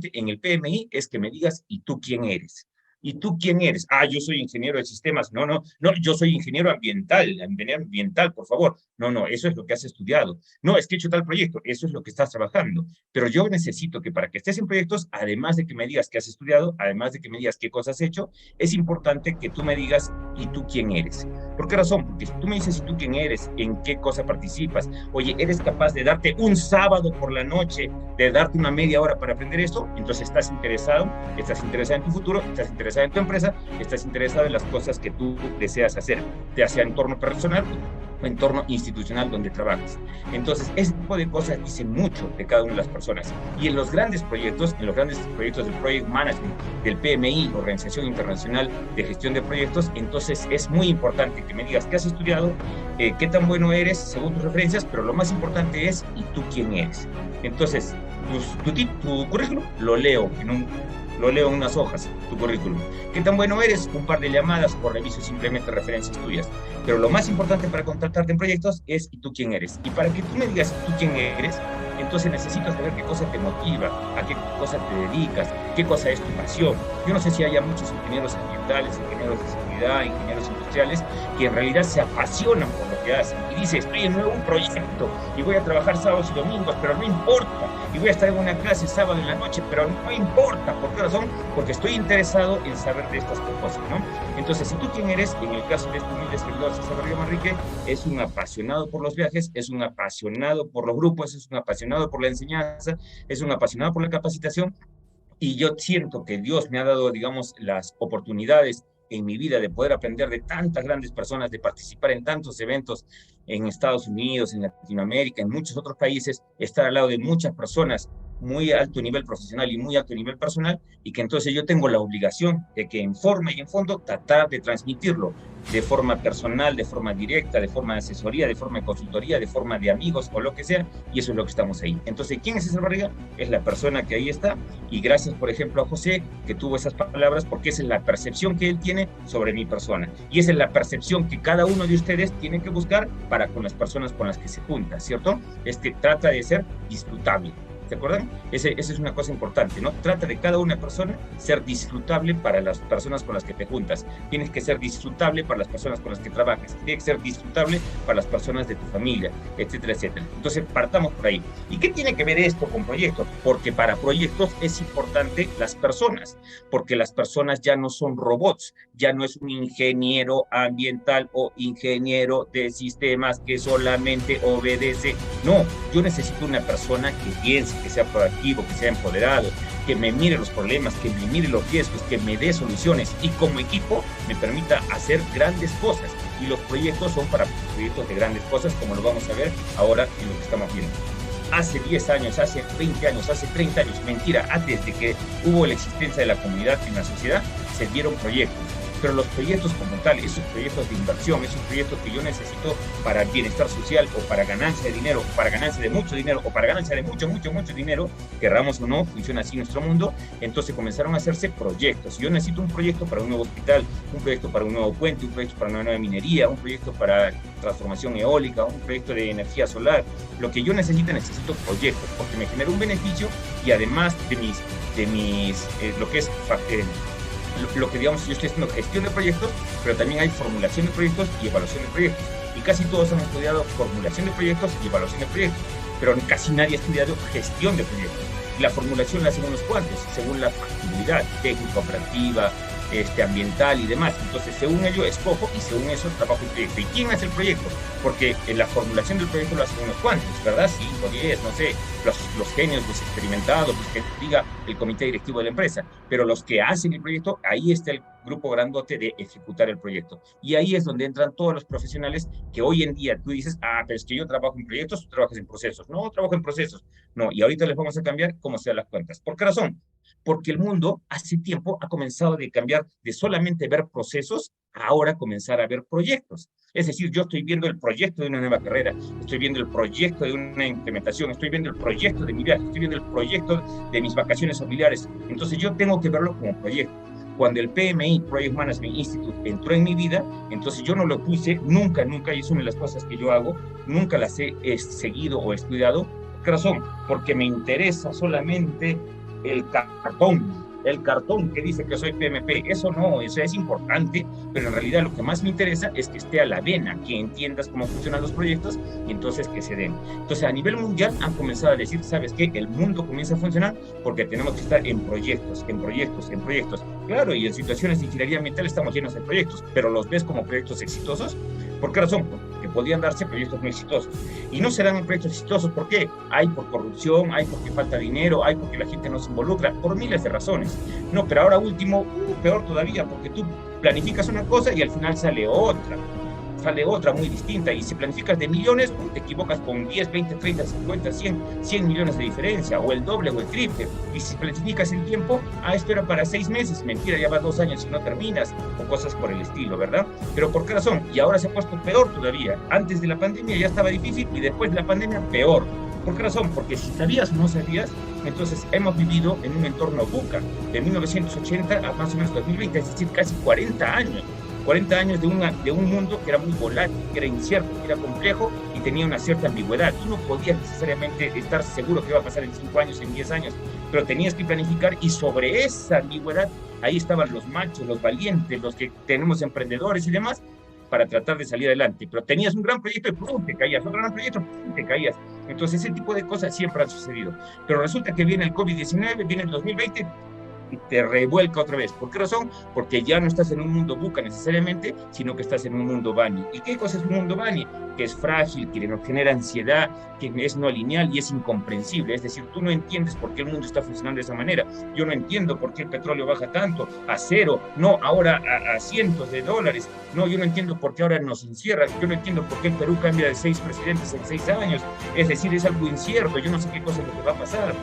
en el PMI es que me digas, ¿y tú quién eres? ¿Y tú quién eres? Ah, yo soy ingeniero de sistemas. No, no, no, yo soy ingeniero ambiental, por favor. No, no, eso es lo que has estudiado. No, es que he hecho tal proyecto, eso es lo que estás trabajando. Pero yo necesito que para que estés en proyectos, además de que me digas qué has estudiado, además de que me digas qué cosas has hecho, es importante que tú me digas, ¿y tú quién eres? ¿Por qué razón? Porque si tú me dices, ¿y tú quién eres? ¿En qué cosa participas? Oye, ¿eres capaz de darte un sábado por la noche, de darte una media hora para aprender esto? Entonces estás interesado en tu futuro, estás interesado en tu empresa, estás interesado en las cosas que tú deseas hacer, ya sea entorno personal o entorno institucional donde trabajas. Entonces, ese tipo de cosas dicen mucho de cada una de las personas. Y en los grandes proyectos del Project Management, del PMI, Organización Internacional de Gestión de Proyectos, entonces es muy importante que me digas qué has estudiado, qué tan bueno eres según tus referencias, pero lo más importante es, ¿y tú quién eres? Entonces, tu currículum lo leo en unas hojas, tu currículum. ¿Qué tan bueno eres? Un par de llamadas o reviso simplemente referencias tuyas. Pero lo más importante para contratarte en proyectos es ¿y tú quién eres? Y para que tú me digas ¿tú quién eres? Entonces necesito saber qué cosa te motiva, a qué cosa te dedicas, qué cosa es tu pasión. Yo no sé si haya muchos ingenieros ambientales, ingenieros de seguridad, ingenieros industriales, que en realidad se apasionan por lo que hacen. Y dice, estoy en un proyecto y voy a trabajar sábados y domingos, pero no importa. Y voy a estar en una clase sábado en la noche, pero no importa. ¿Por qué razón? Porque estoy interesado en saber de estas cosas, ¿no? Entonces, si tú quién eres, en el caso de este humilde servidor César Barriga Manrique, es un apasionado por los viajes, es un apasionado por los grupos, es un apasionado por la enseñanza, es un apasionado por la capacitación, y yo siento que Dios me ha dado, digamos, las oportunidades en mi vida de poder aprender de tantas grandes personas, de participar en tantos eventos en Estados Unidos, en Latinoamérica, en muchos otros países, estar al lado de muchas personas muy alto nivel profesional y muy alto nivel personal, y que entonces yo tengo la obligación de que en forma y en fondo tratar de transmitirlo de forma personal, de forma directa, de forma de asesoría, de forma de consultoría, de forma de amigos o lo que sea, y eso es lo que estamos ahí. Entonces, ¿quién es César Barriga? Es la persona que ahí está, y gracias, por ejemplo, a José, que tuvo esas palabras, porque esa es la percepción que él tiene sobre mi persona, y esa es la percepción que cada uno de ustedes tiene que buscar para con las personas con las que se junta, ¿cierto? Trata de ser disfrutable. ¿Se acuerdan? Esa es una cosa importante, ¿no? Trata de cada una persona ser disfrutable para las personas con las que te juntas. Tienes que ser disfrutable para las personas con las que trabajas. Tienes que ser disfrutable para las personas de tu familia, etcétera, etcétera. Entonces, partamos por ahí. ¿Y qué tiene que ver esto con proyectos? Porque para proyectos es importante las personas, porque las personas ya no son robots, ya no es un ingeniero ambiental o ingeniero de sistemas que solamente obedece. No, yo necesito una persona que piense, que sea proactivo, que sea empoderado, que me mire los problemas, que me mire los riesgos, que me dé soluciones y como equipo me permita hacer grandes cosas. Y los proyectos son para proyectos de grandes cosas, como lo vamos a ver ahora en lo que estamos viendo. Hace 10 años, hace 20 años, hace 30 años, mentira, antes de que hubo la existencia de la comunidad en la sociedad, se dieron proyectos. Pero los proyectos como tal, esos proyectos de inversión, esos proyectos que yo necesito para bienestar social o para ganancia de dinero, o para ganancia de mucho dinero, o para ganancia de mucho, mucho, mucho dinero, querramos o no, funciona así nuestro mundo, entonces comenzaron a hacerse proyectos. Yo necesito un proyecto para un nuevo hospital, un proyecto para un nuevo puente, un proyecto para una nueva minería, un proyecto para transformación eólica, un proyecto de energía solar. Lo que yo necesito proyectos, porque me genera un beneficio y además lo que es lo que digamos, yo estoy haciendo gestión de proyectos, pero también hay formulación de proyectos y evaluación de proyectos. Y casi todos han estudiado formulación de proyectos y evaluación de proyectos, pero casi nadie ha estudiado gestión de proyectos. Y la formulación la hacen unos cuantos, según la factibilidad técnica, operativa, ambiental y demás. Entonces, según ello, escojo y según eso trabajo el proyecto. ¿Y quién hace el proyecto? Porque en la formulación del proyecto lo hacen unos cuantos, ¿verdad? 5, 10, no sé, los genios, los experimentados, los que diga el comité directivo de la empresa. Pero los que hacen el proyecto, ahí está el grupo grandote de ejecutar el proyecto. Y ahí es donde entran todos los profesionales que hoy en día tú dices, pero es que yo trabajo en proyectos, tú trabajas en procesos. No, trabajo en procesos. No, y ahorita les vamos a cambiar cómo se dan las cuentas. ¿Por qué razón? Porque el mundo hace tiempo ha comenzado de cambiar de solamente ver procesos a ahora comenzar a ver proyectos. Es decir, yo estoy viendo el proyecto de una nueva carrera, estoy viendo el proyecto de una implementación, estoy viendo el proyecto de mi viaje, estoy viendo el proyecto de mis vacaciones familiares. Entonces yo tengo que verlo como proyecto. Cuando el PMI, Project Management Institute, entró en mi vida, entonces yo no lo puse nunca, y es una de las cosas que yo hago, nunca las he seguido o estudiado. ¿Por qué razón? Porque me interesa solamente el cartón que dice que soy PMP. Eso no, eso es importante, pero en realidad lo que más me interesa es que esté a la vena, que entiendas cómo funcionan los proyectos y entonces que se den. Entonces, a nivel mundial han comenzado a decir, ¿sabes qué? El mundo comienza a funcionar porque tenemos que estar en proyectos, en proyectos, en proyectos. Claro, y en situaciones de ingeniería ambiental estamos llenos de proyectos, pero ¿los ves como proyectos exitosos? ¿Por qué razón? Porque podían darse proyectos muy exitosos. Y no se dan en proyectos exitosos, ¿por qué? Hay por corrupción, hay porque falta dinero, hay porque la gente no se involucra, por miles de razones. No, pero ahora último, peor todavía, porque tú planificas una cosa y al final sale otra muy distinta, y si planificas de millones, te equivocas con 10, 20, 30, 50, 100 millones de diferencia, o el doble o el triple, y si planificas el tiempo, esto era para 6 meses, mentira, ya va 2 años y no terminas, o cosas por el estilo, ¿verdad? Pero ¿por qué razón? Y ahora se ha puesto peor todavía. Antes de la pandemia ya estaba difícil, y después de la pandemia peor. ¿Por qué razón? Porque si sabías o no sabías, entonces hemos vivido en un entorno VUCA, de 1980 a más o menos 2020, es decir, casi 40 años. 40 años de un mundo que era muy volátil, que era incierto, que era complejo y tenía una cierta ambigüedad. Tú no podías necesariamente estar seguro que iba a pasar en 5 años, en 10 años, pero tenías que planificar, y sobre esa ambigüedad, ahí estaban los machos, los valientes, los que tenemos emprendedores y demás, para tratar de salir adelante. Pero tenías un gran proyecto y ¡pum!, te caías, otro gran proyecto, ¡pum!, te caías. Entonces ese tipo de cosas siempre han sucedido. Pero resulta que viene el COVID-19, viene el 2020, y te revuelca otra vez. ¿Por qué razón? Porque ya no estás en un mundo VUCA necesariamente, sino que estás en un mundo BANI. ¿Y qué cosa es un mundo BANI? Que es frágil, que nos genera ansiedad, que es no lineal y es incomprensible. Es decir, tú no entiendes por qué el mundo está funcionando de esa manera. Yo no entiendo por qué el petróleo baja tanto, a cero, no, ahora a cientos de dólares. No, yo no entiendo por qué ahora nos encierran. Yo no entiendo por qué el Perú cambia de 6 presidentes en 6 años. Es decir, es algo incierto. Yo no sé qué cosa es lo que va a pasar.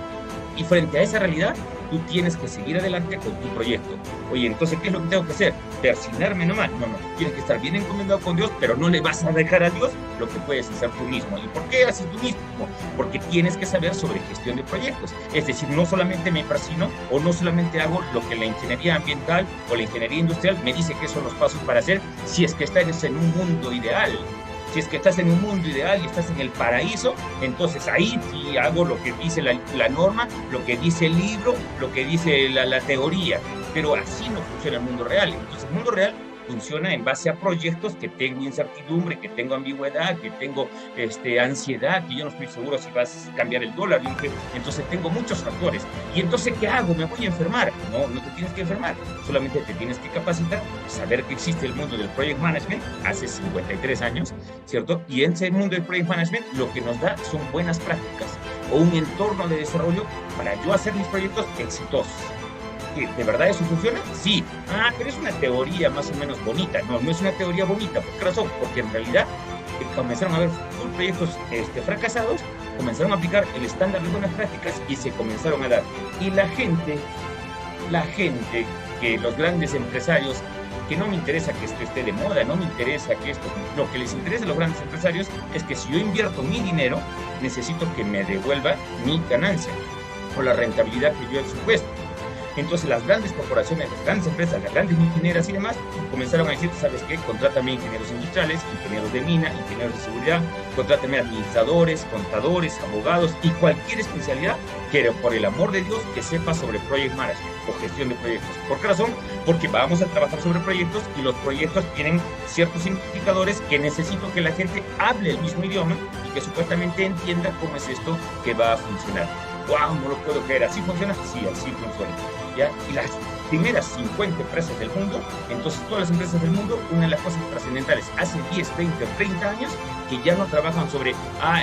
Y frente a esa realidad, tú tienes que seguir adelante con tu proyecto. Oye, entonces, ¿qué es lo que tengo que hacer? ¿Persinarme nomás? No, tienes que estar bien encomendado con Dios, pero no le vas a dejar a Dios lo que puedes hacer tú mismo. ¿Y por qué haces tú mismo? Porque tienes que saber sobre gestión de proyectos. Es decir, no solamente me persino o no solamente hago lo que la ingeniería ambiental o la ingeniería industrial me dice que son los pasos para hacer, si es que estás en un mundo ideal. Si es que estás en un mundo ideal y estás en el paraíso, entonces ahí sí hago lo que dice la norma, lo que dice el libro, lo que dice la teoría. Pero así no funciona el mundo real. Entonces el mundo real funciona en base a proyectos que tengo incertidumbre, que tengo ambigüedad, que tengo ansiedad, que yo no estoy seguro si vas a cambiar el dólar. Entonces tengo muchos factores. Y entonces, ¿qué hago? ¿Me voy a enfermar? No te tienes que enfermar. Solamente te tienes que capacitar, saber que existe el mundo del Project Management hace 53 años, ¿cierto? Y en ese mundo del Project Management lo que nos da son buenas prácticas o un entorno de desarrollo para yo hacer mis proyectos exitosos. ¿De verdad eso funciona? Sí. Pero es una teoría más o menos bonita. No es una teoría bonita. ¿Por qué razón? Porque en realidad comenzaron a haber proyectos fracasados, comenzaron a aplicar el estándar de buenas prácticas y se comenzaron a dar. Y la gente, que los grandes empresarios, que no me interesa que esto esté de moda, no me interesa que esto, lo que les interesa a los grandes empresarios es que si yo invierto mi dinero, necesito que me devuelva mi ganancia o la rentabilidad que yo he supuesto. Entonces las grandes corporaciones, las grandes empresas, las grandes ingenieras y demás comenzaron a decir, ¿sabes qué? Contrátame ingenieros industriales, ingenieros de mina, ingenieros de seguridad, contrátame administradores, contadores, abogados y cualquier especialidad que, por el amor de Dios, que sepa sobre project management o gestión de proyectos. ¿Por qué razón? Porque vamos a trabajar sobre proyectos y los proyectos tienen ciertos indicadores que necesito que la gente hable el mismo idioma y que supuestamente entienda cómo es esto que va a funcionar. ¡Wow! No lo puedo creer. ¿Así funciona? Sí, así funciona. ¿Ya? Y las primeras 50 empresas del mundo, entonces todas las empresas del mundo, una de las cosas trascendentales, hace 10, 20 o 30 años, que ya no trabajan sobre,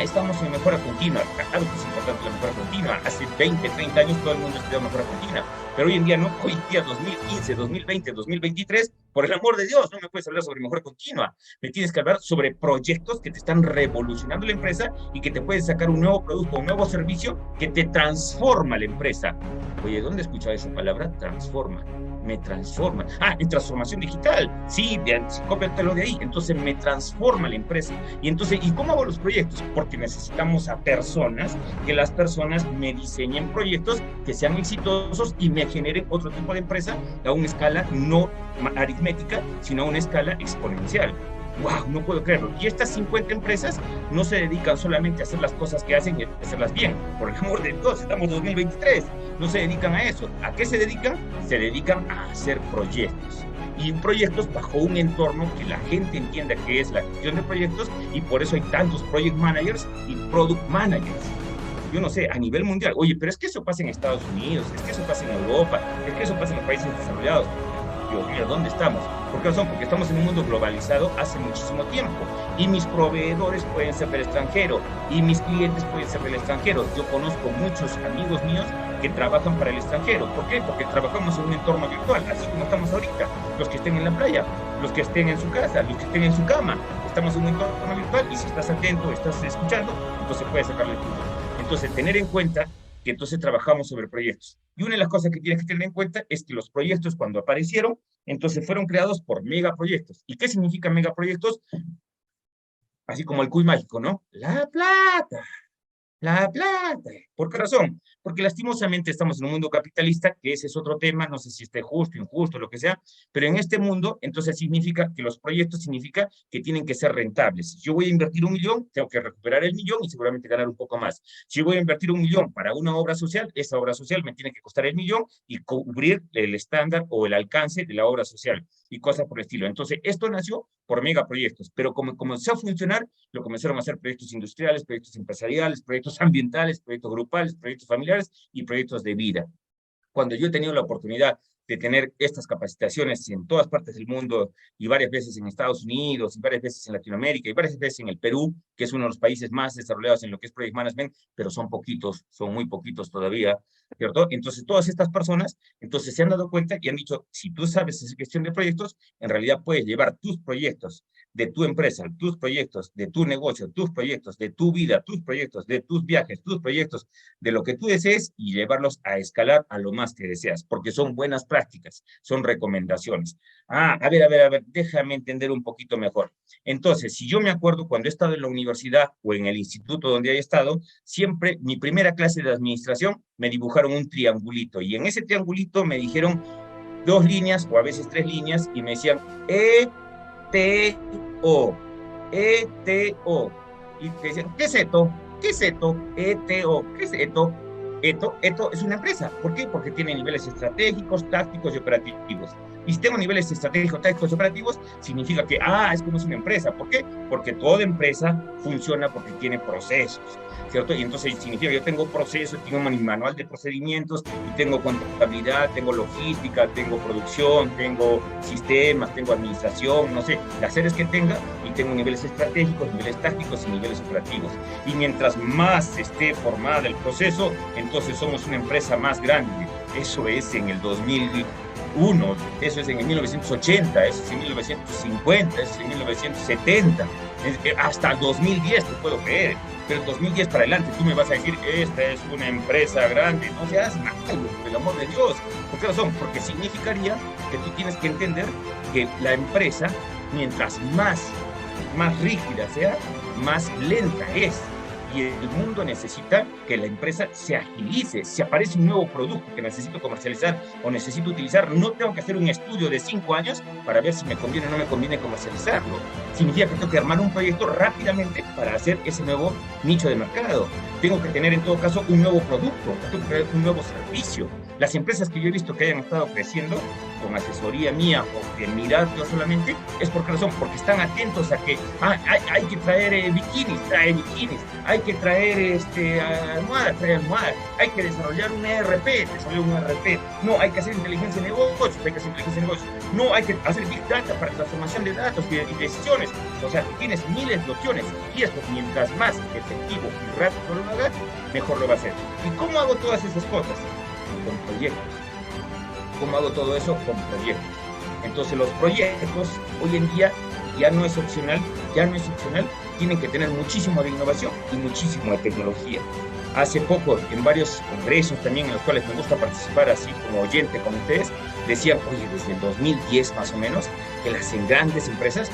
estamos en mejora continua. Claro que es importante la mejora continua. Hace 20, 30 años todo el mundo estudia mejora continua. Pero hoy en día no, hoy día 2015, 2020, 2023, por el amor de Dios, no me puedes hablar sobre mejora continua. Me tienes que hablar sobre proyectos que te están revolucionando la empresa y que te pueden sacar un nuevo producto, un nuevo servicio que te transforma la empresa. Oye, ¿dónde he escuchado esa palabra? Transforma. Me transforma. En transformación digital. Sí, cópiatelo de ahí. Entonces me transforma la empresa. Y entonces, ¿y cómo hago los proyectos? Porque necesitamos a personas, que las personas me diseñen proyectos que sean exitosos y me generen otro tipo de empresa a una escala no aritmética, sino a una escala exponencial. ¡Wow! No puedo creerlo. Y estas 50 empresas no se dedican solamente a hacer las cosas que hacen y a hacerlas bien. Por el amor de Dios, estamos en 2023. No se dedican a eso. ¿A qué se dedican? Se dedican a hacer proyectos. Y proyectos bajo un entorno que la gente entienda que es la gestión de proyectos, y por eso hay tantos project managers y product managers. Yo no sé, a nivel mundial. Oye, pero es que eso pasa en Estados Unidos, es que eso pasa en Europa, es que eso pasa en los países desarrollados. Dios mío, ¿dónde estamos? ¿Por qué razón? Porque estamos en un mundo globalizado hace muchísimo tiempo. Y mis proveedores pueden ser del extranjero, y mis clientes pueden ser del extranjero. Yo conozco muchos amigos míos que trabajan para el extranjero. ¿Por qué? Porque trabajamos en un entorno virtual, así como estamos ahorita. Los que estén en la playa, los que estén en su casa, los que estén en su cama. Estamos en un entorno virtual, y si estás atento, estás escuchando, entonces puedes sacarle punto. Entonces, tener en cuenta que entonces trabajamos sobre proyectos. Y una de las cosas que tienes que tener en cuenta es que los proyectos, cuando aparecieron, entonces fueron creados por megaproyectos. ¿Y qué significa megaproyectos? Así como el cuy mágico, ¿no? La plata. La plata. ¿Por qué razón? Porque lastimosamente estamos en un mundo capitalista, que ese es otro tema, no sé si esté justo, injusto, lo que sea, pero en este mundo, entonces significa que los proyectos significa que tienen que ser rentables. Si yo voy a invertir 1 millón, tengo que recuperar el millón y seguramente ganar un poco más. Si yo voy a invertir 1 millón para una obra social, esa obra social me tiene que costar el millón y cubrir el estándar o el alcance de la obra social y cosas por el estilo. Entonces, esto nació por megaproyectos, pero como comenzó a funcionar, lo comenzaron a hacer proyectos industriales, proyectos empresariales, proyectos ambientales, proyectos grupales, proyectos familiares y proyectos de vida. Cuando yo he tenido la oportunidad de tener estas capacitaciones en todas partes del mundo, y varias veces en Estados Unidos, y varias veces en Latinoamérica, y varias veces en el Perú, que es uno de los países más desarrollados en lo que es Project Management, pero son poquitos, son muy poquitos todavía, ¿cierto? Entonces, todas estas personas, entonces se han dado cuenta y han dicho, si tú sabes esa gestión de proyectos, en realidad puedes llevar tus proyectos de tu empresa, tus proyectos de tu negocio, tus proyectos de tu vida, tus proyectos de tus viajes, tus proyectos de lo que tú desees, y llevarlos a escalar a lo más que deseas, porque son buenas prácticas, son recomendaciones. A ver, déjame entender un poquito mejor. Entonces, si yo me acuerdo cuando he estado en la universidad o en el instituto donde he estado, siempre mi primera clase de administración me dibujaron un triangulito, y en ese triangulito me dijeron 2 líneas o a veces 3 líneas, y me decían E-T-O, E-T-O. Y te decían, ¿qué es esto? ¿Qué es esto? E-T-O, ¿qué es esto? Esto es una empresa. ¿Por qué? Porque tiene niveles estratégicos, tácticos y operativos. Y si tengo niveles estratégicos, tácticos y operativos, significa que, es como es una empresa. ¿Por qué? Porque toda empresa funciona porque tiene procesos, ¿cierto? Y entonces significa que yo tengo procesos, tengo mi manual de procedimientos, y tengo contabilidad, tengo logística, tengo producción, tengo sistemas, tengo administración, no sé, las áreas que tenga, y tengo niveles estratégicos, niveles tácticos y niveles operativos. Y mientras más esté formada el proceso, entonces somos una empresa más grande. Eso es en el 2001, eso es en el 1980, eso es en 1950, eso es en 1970, hasta el 2010 te puedo creer, pero el 2010 para adelante tú me vas a decir, esta es una empresa grande, no seas malo, por el amor de Dios. ¿Por qué razón? Porque significaría que tú tienes que entender que la empresa, mientras más rígida sea, más lenta es. Y el mundo necesita que la empresa se agilice. Si aparece un nuevo producto que necesito comercializar o necesito utilizar, no tengo que hacer un estudio de 5 años para ver si me conviene o no me conviene comercializarlo. Significa que tengo que armar un proyecto rápidamente para hacer ese nuevo nicho de mercado. Tengo que tener en todo caso un nuevo producto, tengo que tener un nuevo servicio. Las empresas que yo he visto que hayan estado creciendo con asesoría mía o de mirar yo solamente, es por qué razón, porque están atentos a que hay que traer bikinis, trae bikinis, hay que traer almohadas, trae almohadas, hay que desarrollar un ERP, desarrollar un ERP, no, hay que hacer inteligencia de negocios, hay que hacer inteligencia de negocios, no, hay que hacer Big Data para transformación de datos y decisiones. O sea, tienes miles de opciones, y esto, mientras más efectivo y rápido lo hagas, mejor lo va a hacer. ¿Y cómo hago todas esas cosas? Con proyectos. ¿Cómo hago todo eso? Con proyectos. Entonces los proyectos hoy en día ya no es opcional, tienen que tener muchísimo de innovación y muchísimo de tecnología. Hace poco, en varios congresos también en los cuales me gusta participar así como oyente con ustedes, decían, oye, desde el 2010 más o menos, que las grandes empresas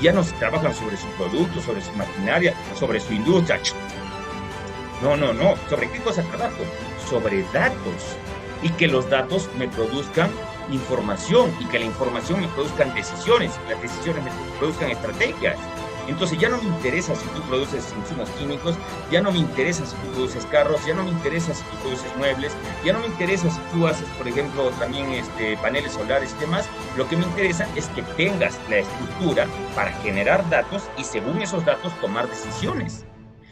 ya no trabajan sobre sus productos, sobre su maquinaria, sobre su industria. No. ¿Sobre qué cosa trabajo? Sobre datos. Y que los datos me produzcan información y que la información me produzcan decisiones, las decisiones me produzcan estrategias. Entonces ya no me interesa si tú produces insumos químicos, ya no me interesa si tú produces carros, ya no me interesa si tú produces muebles, ya no me interesa si tú haces, por ejemplo, también paneles solares y demás. Lo que me interesa es que tengas la estructura para generar datos y según esos datos tomar decisiones.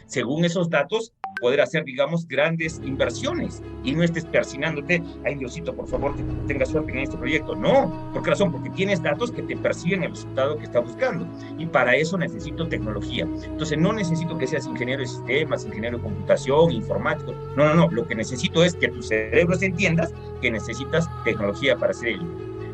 Según esos datos, poder hacer, digamos, grandes inversiones y no estés persinándote, ay Diosito, por favor, que tengas suerte en este proyecto. No, ¿por qué razón? Porque tienes datos que te persiguen el resultado que estás buscando y para eso necesito tecnología. Entonces, no necesito que seas ingeniero de sistemas, ingeniero de computación, informático. No, no, no. Lo que necesito es que tu cerebro se entiendas que necesitas tecnología para hacer ello.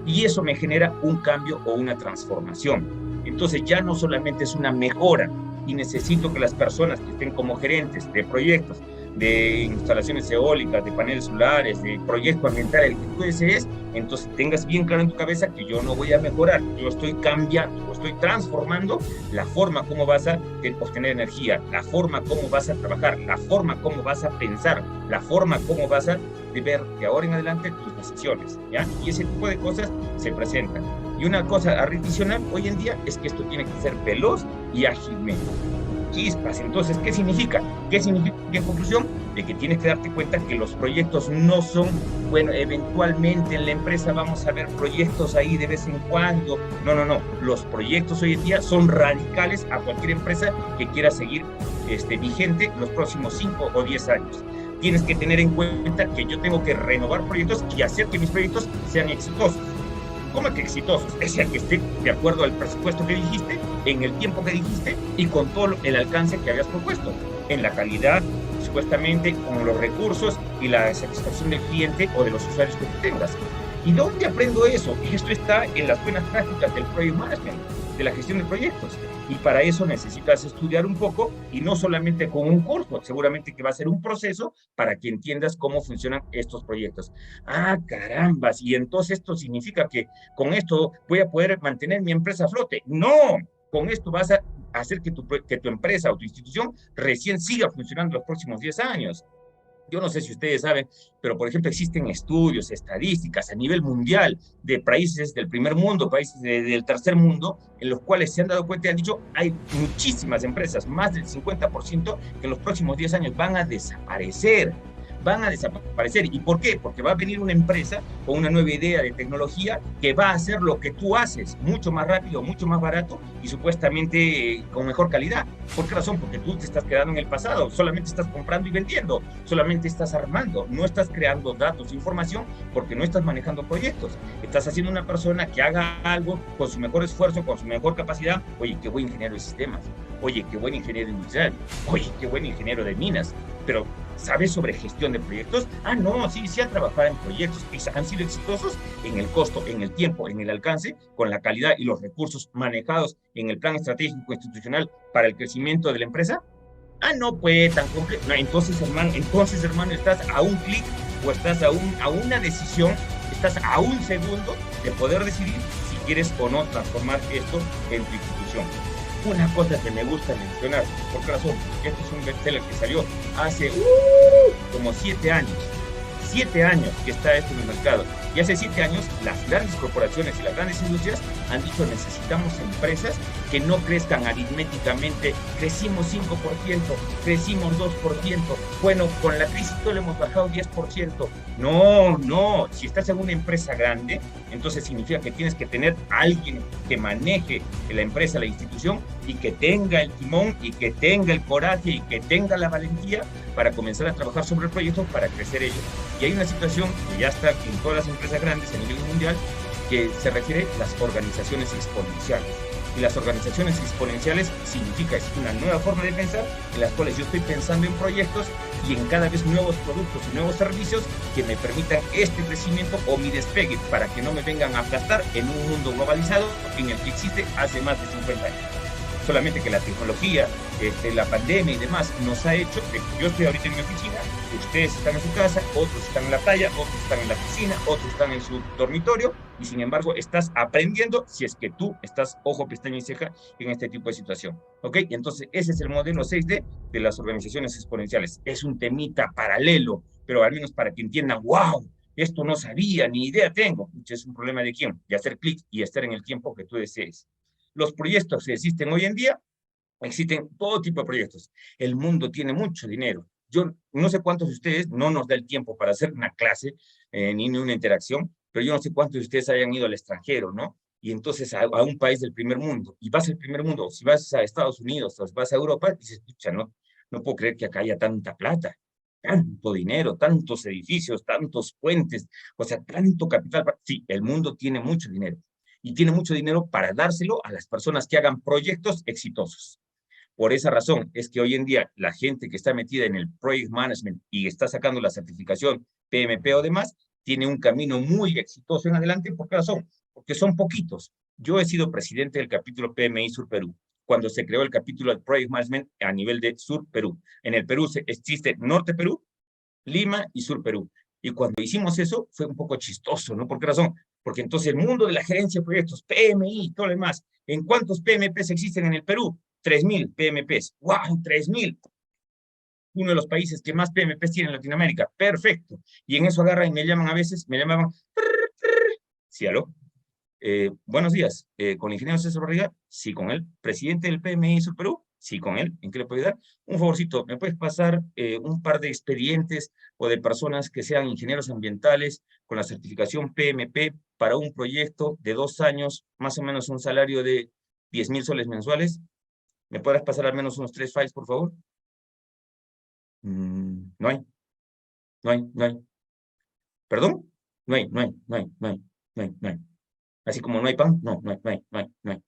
Y eso me genera un cambio o una transformación. Entonces, ya no solamente es una mejora, y necesito que las personas que estén como gerentes de proyectos, de instalaciones eólicas, de paneles solares, de proyecto ambiental, el que tú desees, entonces tengas bien claro en tu cabeza que yo no voy a mejorar, yo estoy cambiando, yo estoy transformando la forma como vas a obtener energía, la forma como vas a trabajar, la forma como vas a pensar, la forma como vas a ver de ahora en adelante tus decisiones, ¿ya? Y ese tipo de cosas se presentan. Y una cosa adicional hoy en día es que esto tiene que ser veloz y ágilmente. Chispas, entonces, ¿qué significa? ¿Qué significa en conclusión? De que tienes que darte cuenta que los proyectos no son, bueno, eventualmente en la empresa vamos a ver proyectos ahí de vez en cuando. No, no, no. Los proyectos hoy en día son radicales a cualquier empresa que quiera seguir vigente los próximos 5 o 10 años. Tienes que tener en cuenta que yo tengo que renovar proyectos y hacer que mis proyectos sean exitosos. ¿Cómo que exitosos? Es decir, que esté de acuerdo al presupuesto que dijiste, en el tiempo que dijiste y con todo el alcance que habías propuesto, en la calidad, supuestamente, con los recursos y la satisfacción del cliente o de los usuarios que tú tengas. ¿Y dónde aprendo eso? Esto está en las buenas prácticas del Project Management, de la gestión de proyectos. Y para eso necesitas estudiar un poco y no solamente con un curso, seguramente que va a ser un proceso para que entiendas cómo funcionan estos proyectos. Ah, carambas, y entonces esto significa que con esto voy a poder mantener mi empresa a flote. No, con esto vas a hacer que tu empresa o tu institución recién siga funcionando los próximos 10 años. Yo no sé si ustedes saben, pero por ejemplo existen estudios, estadísticas a nivel mundial de países del primer mundo, países del tercer mundo, en los cuales se han dado cuenta y han dicho, hay muchísimas empresas, más del 50%, que en los próximos 10 años van a desaparecer. Van a desaparecer. ¿Y por qué? Porque va a venir una empresa con una nueva idea de tecnología que va a hacer lo que tú haces, mucho más rápido, mucho más barato y supuestamente con mejor calidad. ¿Por qué razón? Porque tú te estás quedando en el pasado, solamente estás comprando y vendiendo, solamente estás armando, no estás creando datos, información, porque no estás manejando proyectos. Estás haciendo una persona que haga algo con su mejor esfuerzo, con su mejor capacidad. Oye, qué buen ingeniero de sistemas. Oye, qué buen ingeniero industrial. Oye, qué buen ingeniero de minas. Pero ¿sabes sobre gestión de proyectos? Ah, no, sí, sí han trabajado en proyectos y han sido exitosos en el costo, en el tiempo, en el alcance, con la calidad y los recursos manejados en el plan estratégico institucional para el crecimiento de la empresa. Ah, no, pues tan complejo. No, entonces, hermano, estás a un clic o estás a una decisión, estás a un segundo de poder decidir si quieres o no transformar esto en tu institución. Una cosa que me gusta mencionar, ¿por qué razón? Porque este es un bestseller que salió hace como 7 años. 7 años que está esto en el mercado. Y hace 7 años las grandes corporaciones y las grandes industrias han dicho necesitamos empresas que no crezcan aritméticamente. Crecimos 5%, crecimos 2%. Bueno, con la crisis todo le hemos bajado 10%. No, no. Si estás en una empresa grande, entonces significa que tienes que tener a alguien que maneje la empresa, la institución, y que tenga el timón, y que tenga el coraje, y que tenga la valentía para comenzar a trabajar sobre el proyecto para crecer ello. Y hay una situación que ya está en todas las empresas grandes a nivel mundial que se refiere a las organizaciones exponenciales. Y las organizaciones exponenciales significa, es una nueva forma de pensar en las cuales yo estoy pensando en proyectos y en cada vez nuevos productos y nuevos servicios que me permitan este crecimiento o mi despegue para que no me vengan a aplastar en un mundo globalizado en el que existe hace más de 50 años. Solamente que la tecnología, la pandemia y demás nos ha hecho que yo estoy ahorita en mi oficina, ustedes están en su casa, otros están en la playa, otros están en la piscina, otros están en su dormitorio y sin embargo estás aprendiendo si es que tú estás ojo, pestaña y ceja en este tipo de situación. ¿Ok? Entonces ese es el modelo 6D de las organizaciones exponenciales. Es un temita paralelo, pero al menos para que entiendan, wow, esto no sabía, ni idea tengo. Pucha, es un problema de quién, de hacer clic y estar en el tiempo que tú desees. Los proyectos que existen hoy en día, existen todo tipo de proyectos. El mundo tiene mucho dinero. Yo no sé cuántos de ustedes, no nos da el tiempo para hacer una clase ni una interacción, pero yo no sé cuántos de ustedes hayan ido al extranjero, ¿no? Y entonces a un país del primer mundo, y vas al primer mundo, si vas a Estados Unidos o vas a Europa, dices, pucha, no puedo creer que acá haya tanta plata, tanto dinero, tantos edificios, tantos puentes, o sea, tanto capital. Sí, el mundo tiene mucho dinero, y tiene mucho dinero para dárselo a las personas que hagan proyectos exitosos. Por esa razón es que hoy en día la gente que está metida en el Project Management y está sacando la certificación PMP o demás, tiene un camino muy exitoso en adelante. ¿Por qué razón? Porque son poquitos. Yo he sido presidente del capítulo PMI Sur Perú, cuando se creó el capítulo de Project Management a nivel de Sur Perú. En el Perú existe Norte Perú, Lima y Sur Perú. Y cuando hicimos eso fue un poco chistoso, ¿no? ¿Por qué razón? Porque entonces el mundo de la gerencia de proyectos, PMI y todo lo demás, ¿en cuántos PMPs existen en el Perú? 3.000 PMPs. ¡Wow! 3.000. Uno de los países que más PMPs tiene en Latinoamérica. Perfecto. Y en eso agarran y me llaman a veces, me llamaban. Sí, aló. Buenos días, ¿con el ingeniero César Barriga? Sí, con él. ¿Presidente del PMI Sur Perú? Sí, con él. ¿En qué le puedo ayudar? Un favorcito, ¿me puedes pasar un par de expedientes o de personas que sean ingenieros ambientales con la certificación PMP para un proyecto de 2 años, más o menos un salario de 10.000 soles mensuales? ¿Me podrás pasar al menos unos 3 files, por favor? No hay, no hay, no hay. ¿Perdón? No hay, no hay, no hay, no hay, no hay, no hay. Así como no hay pan, no, no hay, no hay, no hay, no hay.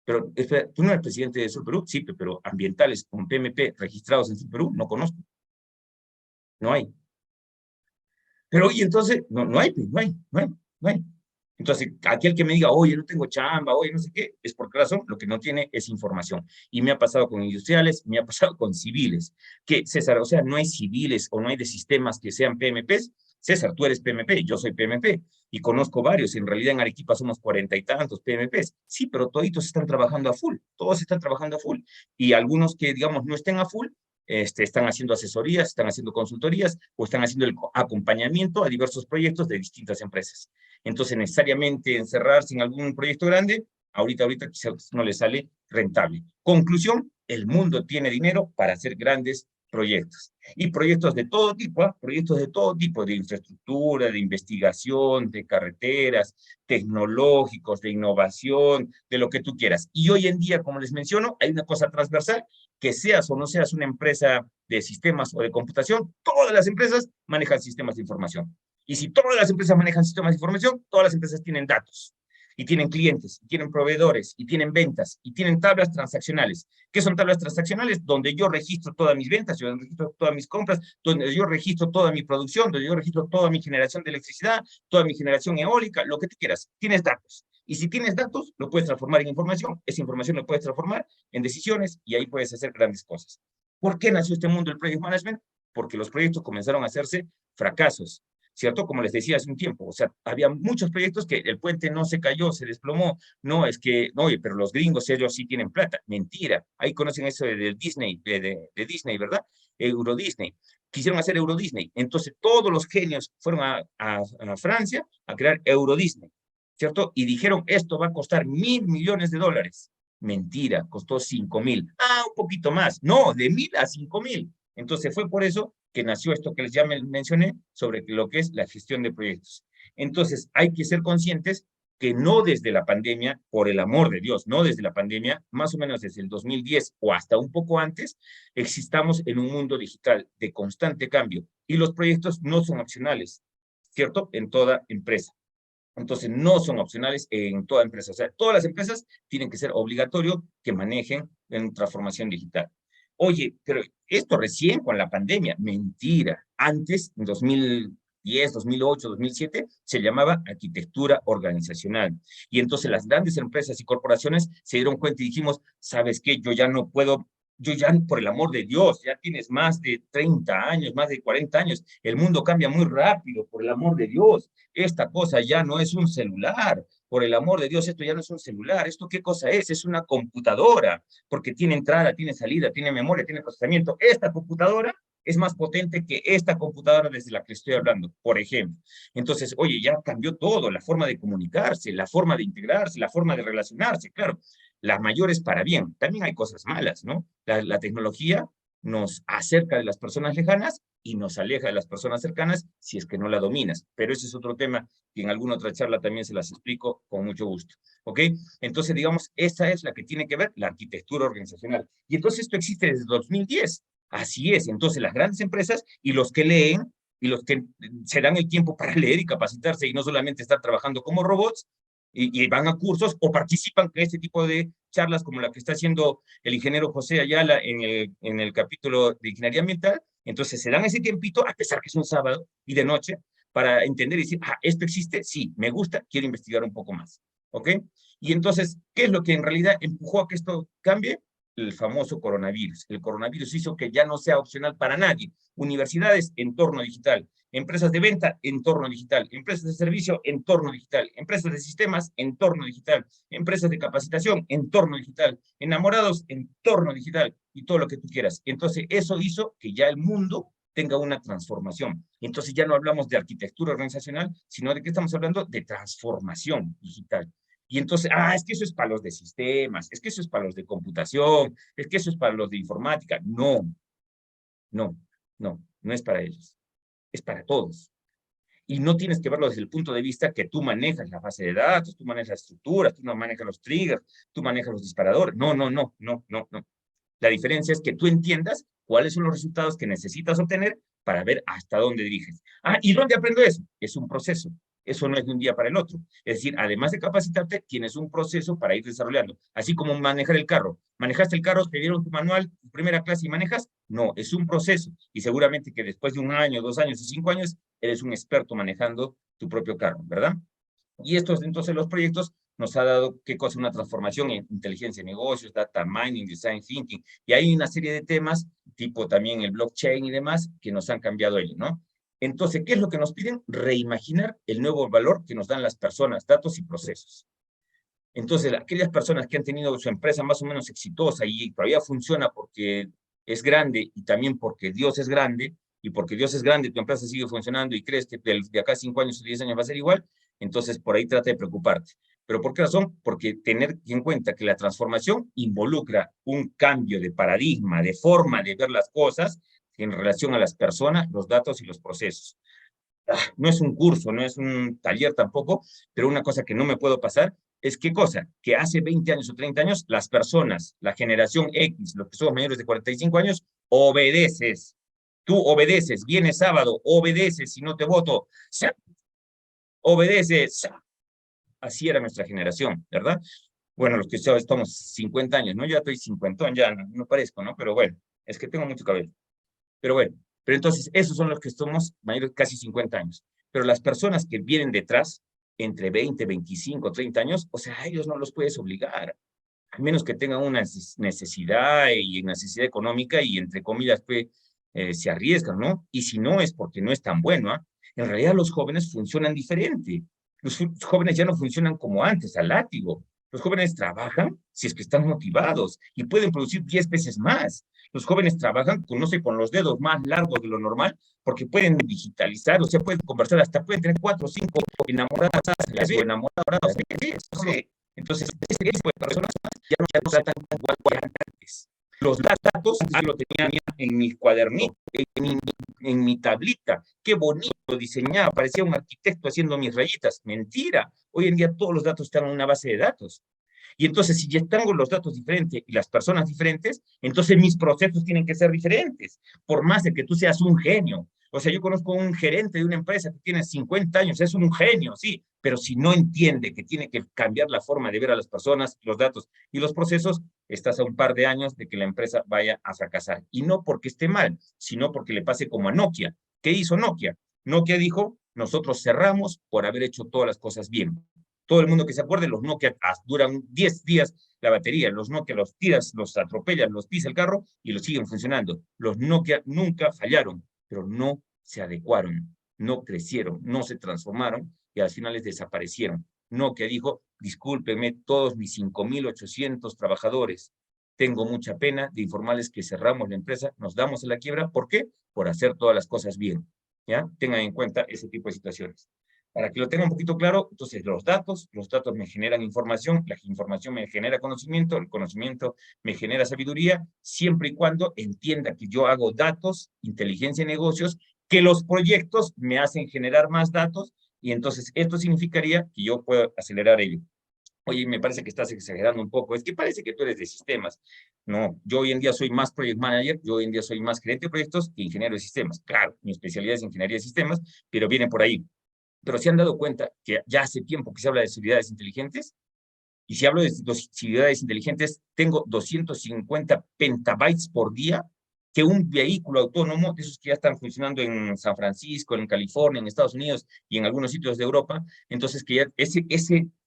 Pero, espera, ¿tú no eres presidente de Sur Perú? Sí, pero ambientales con PMP registrados en Sur Perú, no conozco, no hay. Pero, y entonces, no hay, pues, no hay, no hay, no hay. Entonces, aquel que me diga, oye, no tengo chamba, oye, no sé qué, es por qué razón, lo que no tiene es información. Y me ha pasado con industriales, me ha pasado con civiles, que César, o sea, no hay civiles o no hay de sistemas que sean PMPs. César, tú eres PMP, yo soy PMP, y conozco varios, en realidad en Arequipa somos 40 y tantos PMPs. Sí, pero toditos están trabajando a full, todos están trabajando a full. Y algunos que, digamos, no estén a full, están haciendo asesorías, están haciendo consultorías o están haciendo el acompañamiento a diversos proyectos de distintas empresas. Entonces, necesariamente encerrarse en algún proyecto grande, ahorita quizás no le sale rentable. Conclusión, el mundo tiene dinero para hacer grandes proyectos. Y proyectos de todo tipo, ¿eh? Proyectos de todo tipo, de infraestructura, de investigación, de carreteras, tecnológicos, de innovación, de lo que tú quieras. Y hoy en día, como les menciono, hay una cosa transversal, que seas o no seas una empresa de sistemas o de computación, todas las empresas manejan sistemas de información. Y si todas las empresas manejan sistemas de información, todas las empresas tienen datos, y tienen clientes, y tienen proveedores, y tienen ventas, y tienen tablas transaccionales. ¿Qué son tablas transaccionales? Donde yo registro todas mis ventas, donde registro todas mis compras, donde yo registro toda mi producción, donde yo registro toda mi generación de electricidad, toda mi generación eólica, lo que tú quieras. Tienes datos. Y si tienes datos, lo puedes transformar en información. Esa información lo puedes transformar en decisiones y ahí puedes hacer grandes cosas. ¿Por qué nació este mundo del Project Management? Porque los proyectos comenzaron a hacerse fracasos, ¿cierto? Como les decía hace un tiempo, o sea, había muchos proyectos que el puente no se cayó, se desplomó, no, es que, no, oye, pero los gringos ellos sí tienen plata, mentira, ahí conocen eso de Disney, de Disney, ¿verdad? Euro Disney, quisieron hacer Euro Disney, entonces todos los genios fueron a Francia a crear Euro Disney, ¿cierto? Y dijeron, esto va a costar $1.000 millones. Mentira, costó 5.000. Ah, un poquito más. No, de 1.000 a 5.000. Entonces fue por eso que nació esto que les ya mencioné sobre lo que es la gestión de proyectos. Entonces hay que ser conscientes que no desde la pandemia, por el amor de Dios, no desde la pandemia, más o menos desde el 2010 o hasta un poco antes, existamos en un mundo digital de constante cambio y los proyectos no son opcionales, ¿cierto? En toda empresa. Entonces, no son opcionales en toda empresa. O sea, todas las empresas tienen que ser obligatorio que manejen en transformación digital. Oye, pero esto recién con la pandemia. Mentira. Antes, en 2010, 2008, 2007, se llamaba arquitectura organizacional. Y entonces las grandes empresas y corporaciones se dieron cuenta y dijimos, ¿sabes qué? Yo ya, por el amor de Dios, ya tienes más de 30 años, más de 40 años, el mundo cambia muy rápido, por el amor de Dios, esta cosa ya no es un celular, por el amor de Dios, esto ya no es un celular, ¿esto qué cosa es? Es una computadora, porque tiene entrada, tiene salida, tiene memoria, tiene procesamiento. Esta computadora es más potente que esta computadora desde la que estoy hablando, por ejemplo. Entonces, oye, ya cambió todo, la forma de comunicarse, la forma de integrarse, la forma de relacionarse, claro. La mayor es para bien. También hay cosas malas, ¿no? La tecnología nos acerca de las personas lejanas y nos aleja de las personas cercanas si es que no la dominas. Pero ese es otro tema que en alguna otra charla también se las explico con mucho gusto. ¿Ok? Entonces, digamos, esa es la que tiene que ver la arquitectura organizacional. Y entonces esto existe desde 2010. Así es. Entonces, las grandes empresas y los que leen y los que se dan el tiempo para leer y capacitarse y no solamente estar trabajando como robots, y van a cursos o participan en este tipo de charlas como la que está haciendo el ingeniero José Ayala en el capítulo de Ingeniería Ambiental. Entonces se dan ese tiempito, a pesar que es un sábado y de noche, para entender y decir, ah, esto existe, sí, me gusta, quiero investigar un poco más. ¿Ok? Y entonces, ¿qué es lo que en realidad empujó a que esto cambie? El famoso coronavirus. El coronavirus hizo que ya no sea opcional para nadie. Universidades, entorno digital. Empresas de venta, entorno digital. Empresas de servicio, entorno digital. Empresas de sistemas, entorno digital. Empresas de capacitación, entorno digital. Enamorados, entorno digital. Y todo lo que tú quieras. Entonces, eso hizo que ya el mundo tenga una transformación. Entonces ya no hablamos de arquitectura organizacional, sino de que estamos hablando de transformación digital. Y entonces, ah, es que eso es para los de sistemas, es que eso es para los de computación, es que eso es para los de informática. No, no, no es para ellos, es para todos. Y no tienes que verlo desde el punto de vista que tú manejas la base de datos, tú manejas las estructuras, tú no manejas los triggers, tú manejas los disparadores. No. La diferencia es que tú entiendas cuáles son los resultados que necesitas obtener para ver hasta dónde diriges. Ah, ¿y dónde aprendo eso? Es un proceso. Eso no es de un día para el otro. Es decir, además de capacitarte, tienes un proceso para ir desarrollando. Así como manejar el carro. ¿Manejaste el carro, te dieron tu manual, tu primera clase y manejas? No, es un proceso. Y seguramente que después de 1 año, 2 años y 5 años, eres un experto manejando tu propio carro, ¿verdad? Y estos, entonces, los proyectos nos ha dado, ¿qué cosa? Una transformación en inteligencia de negocios, data mining, design thinking, y hay una serie de temas, tipo también el blockchain y demás, que nos han cambiado ello, ¿no? Entonces, ¿qué es lo que nos piden? Reimaginar el nuevo valor que nos dan las personas, datos y procesos. Entonces, aquellas personas que han tenido su empresa más o menos exitosa y todavía funciona porque es grande y también porque Dios es grande, y porque Dios es grande, tu empresa sigue funcionando y crees que de acá a 5 años o 10 años va a ser igual, entonces por ahí trata de preocuparte. ¿Pero por qué razón? Porque tener en cuenta que la transformación involucra un cambio de paradigma, de forma de ver las cosas en relación a las personas, los datos y los procesos. No es un curso, no es un taller tampoco, pero una cosa que no me puedo pasar es qué cosa, que hace 20 años o 30 años, las personas, la generación X, los que somos mayores de 45 años, obedeces. Tú obedeces, viene sábado, obedeces, si no te voto, obedeces. Así era nuestra generación, ¿verdad? Bueno, los que ya estamos 50 años, ¿no? Ya estoy 50, ya no parezco, ¿no? Pero bueno, es que tengo mucho cabello. Pero bueno, pero entonces esos son los que somos mayores casi 50 años. Pero las personas que vienen detrás, entre 20, 25, 30 años, o sea, a ellos no los puedes obligar, a menos que tengan una necesidad y necesidad económica y entre comillas pues, se arriesgan, ¿no? Y si no es porque no es tan bueno, ¿ah? En realidad los jóvenes funcionan diferente. Los jóvenes ya no funcionan como antes, al látigo. Los jóvenes trabajan si es que están motivados y pueden producir 10 veces más. Los jóvenes trabajan con, no sé, con los dedos más largos de lo normal porque pueden digitalizar, o sea, pueden conversar, hasta pueden tener 4 o 5 enamoradas o enamorados. No sé. Entonces, ese tipo de personas ya no tratan igual que antes. Los datos yo lo tenía en mi cuadernito, en mi tablita. Qué bonito diseñaba, parecía un arquitecto haciendo mis rayitas. Mentira. Hoy en día todos los datos están en una base de datos. Y entonces, si ya tengo los datos diferentes y las personas diferentes, entonces mis procesos tienen que ser diferentes, por más de que tú seas un genio. O sea, yo conozco un gerente de una empresa que tiene 50 años, es un genio, sí, pero si no entiende que tiene que cambiar la forma de ver a las personas, los datos y los procesos, estás a un par de años de que la empresa vaya a fracasar. Y no porque esté mal, sino porque le pase como a Nokia. ¿Qué hizo Nokia? Nokia dijo, nosotros cerramos por haber hecho todas las cosas bien. Todo el mundo que se acuerde, los Nokia duran 10 días la batería, los Nokia los tiras, los atropellas, los pisa el carro y los siguen funcionando. Los Nokia nunca fallaron, pero no se adecuaron, no crecieron, no se transformaron y al final les desaparecieron. Nokia dijo, discúlpeme, todos mis 5.800 trabajadores, tengo mucha pena de informarles que cerramos la empresa, nos damos a la quiebra. ¿Por qué? Por hacer todas las cosas bien. ¿Ya? Tengan en cuenta ese tipo de situaciones. Para que lo tengan un poquito claro, entonces los datos me generan información, la información me genera conocimiento, el conocimiento me genera sabiduría, siempre y cuando entienda que yo hago datos, inteligencia de negocios, que los proyectos me hacen generar más datos, y entonces esto significaría que yo puedo acelerar ello. Oye, me parece que estás exagerando un poco, es que parece que tú eres de sistemas. No, yo hoy en día soy más project manager, yo hoy en día soy más gerente de proyectos que ingeniero de sistemas. Claro, mi especialidad es ingeniería de sistemas, pero viene por ahí. Pero se han dado cuenta que ya hace tiempo que se habla de ciudades inteligentes, y si hablo de ciudades inteligentes, tengo 250 petabytes por día que un vehículo autónomo, de esos que ya están funcionando en San Francisco, en California, en Estados Unidos y en algunos sitios de Europa, entonces que ya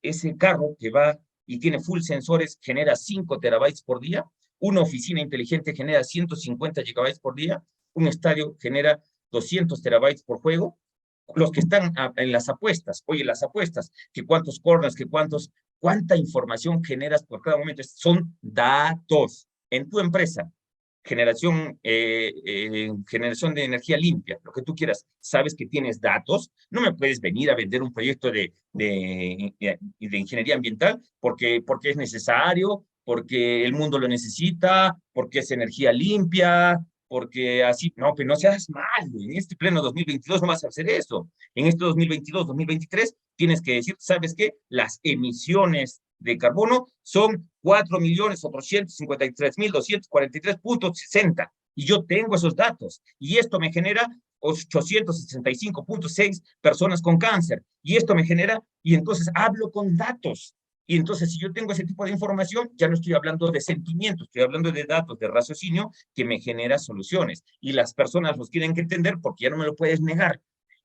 ese carro que va y tiene full sensores genera 5 terabytes por día, una oficina inteligente genera 150 gigabytes por día, un estadio genera 200 terabytes por juego. Los que están en las apuestas, oye, las apuestas, que cuántos corners, que cuánta información generas por cada momento, son datos en tu empresa. Generación de energía limpia, lo que tú quieras, sabes que tienes datos, no me puedes venir a vender un proyecto de ingeniería ambiental porque es necesario, porque el mundo lo necesita, porque es energía limpia, porque así, no, pero no seas mal, en este pleno 2022 no vas a hacer eso. En este 2022, 2023, tienes que decir, ¿sabes qué? Las emisiones de carbono son 4.853.243.60. Y yo tengo esos datos. Y esto me genera 865.6 personas con cáncer. Y esto me genera, y entonces hablo con datos. Y entonces, si yo tengo ese tipo de información, ya no estoy hablando de sentimientos, estoy hablando de datos, de raciocinio que me genera soluciones. Y las personas los tienen que entender porque ya no me lo puedes negar.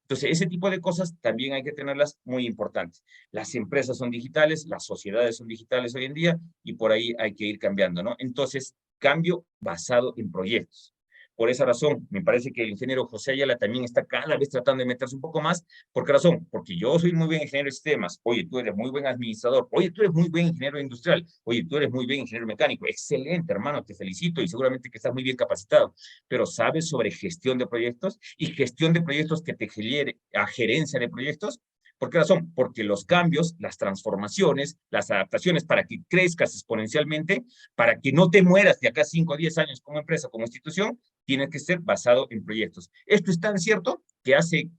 Entonces, ese tipo de cosas también hay que tenerlas muy importantes. Las empresas son digitales, las sociedades son digitales hoy en día, y por ahí hay que ir cambiando, ¿no? Entonces, cambio basado en proyectos. Por esa razón, me parece que el ingeniero José Ayala también está cada vez tratando de meterse un poco más. ¿Por qué razón? Porque yo soy muy buen ingeniero de sistemas. Oye, tú eres muy buen administrador. Oye, tú eres muy buen ingeniero industrial. Oye, tú eres muy buen ingeniero mecánico. Excelente, hermano, te felicito y seguramente que estás muy bien capacitado. Pero ¿sabes sobre gestión de proyectos? Y gestión de proyectos que te genere a gerencia de proyectos. ¿Por qué razón? Porque los cambios, las transformaciones, las adaptaciones para que crezcas exponencialmente, para que no te mueras de acá 5 o 10 años como empresa, como institución, tiene que ser basado en proyectos. Esto es tan cierto que hace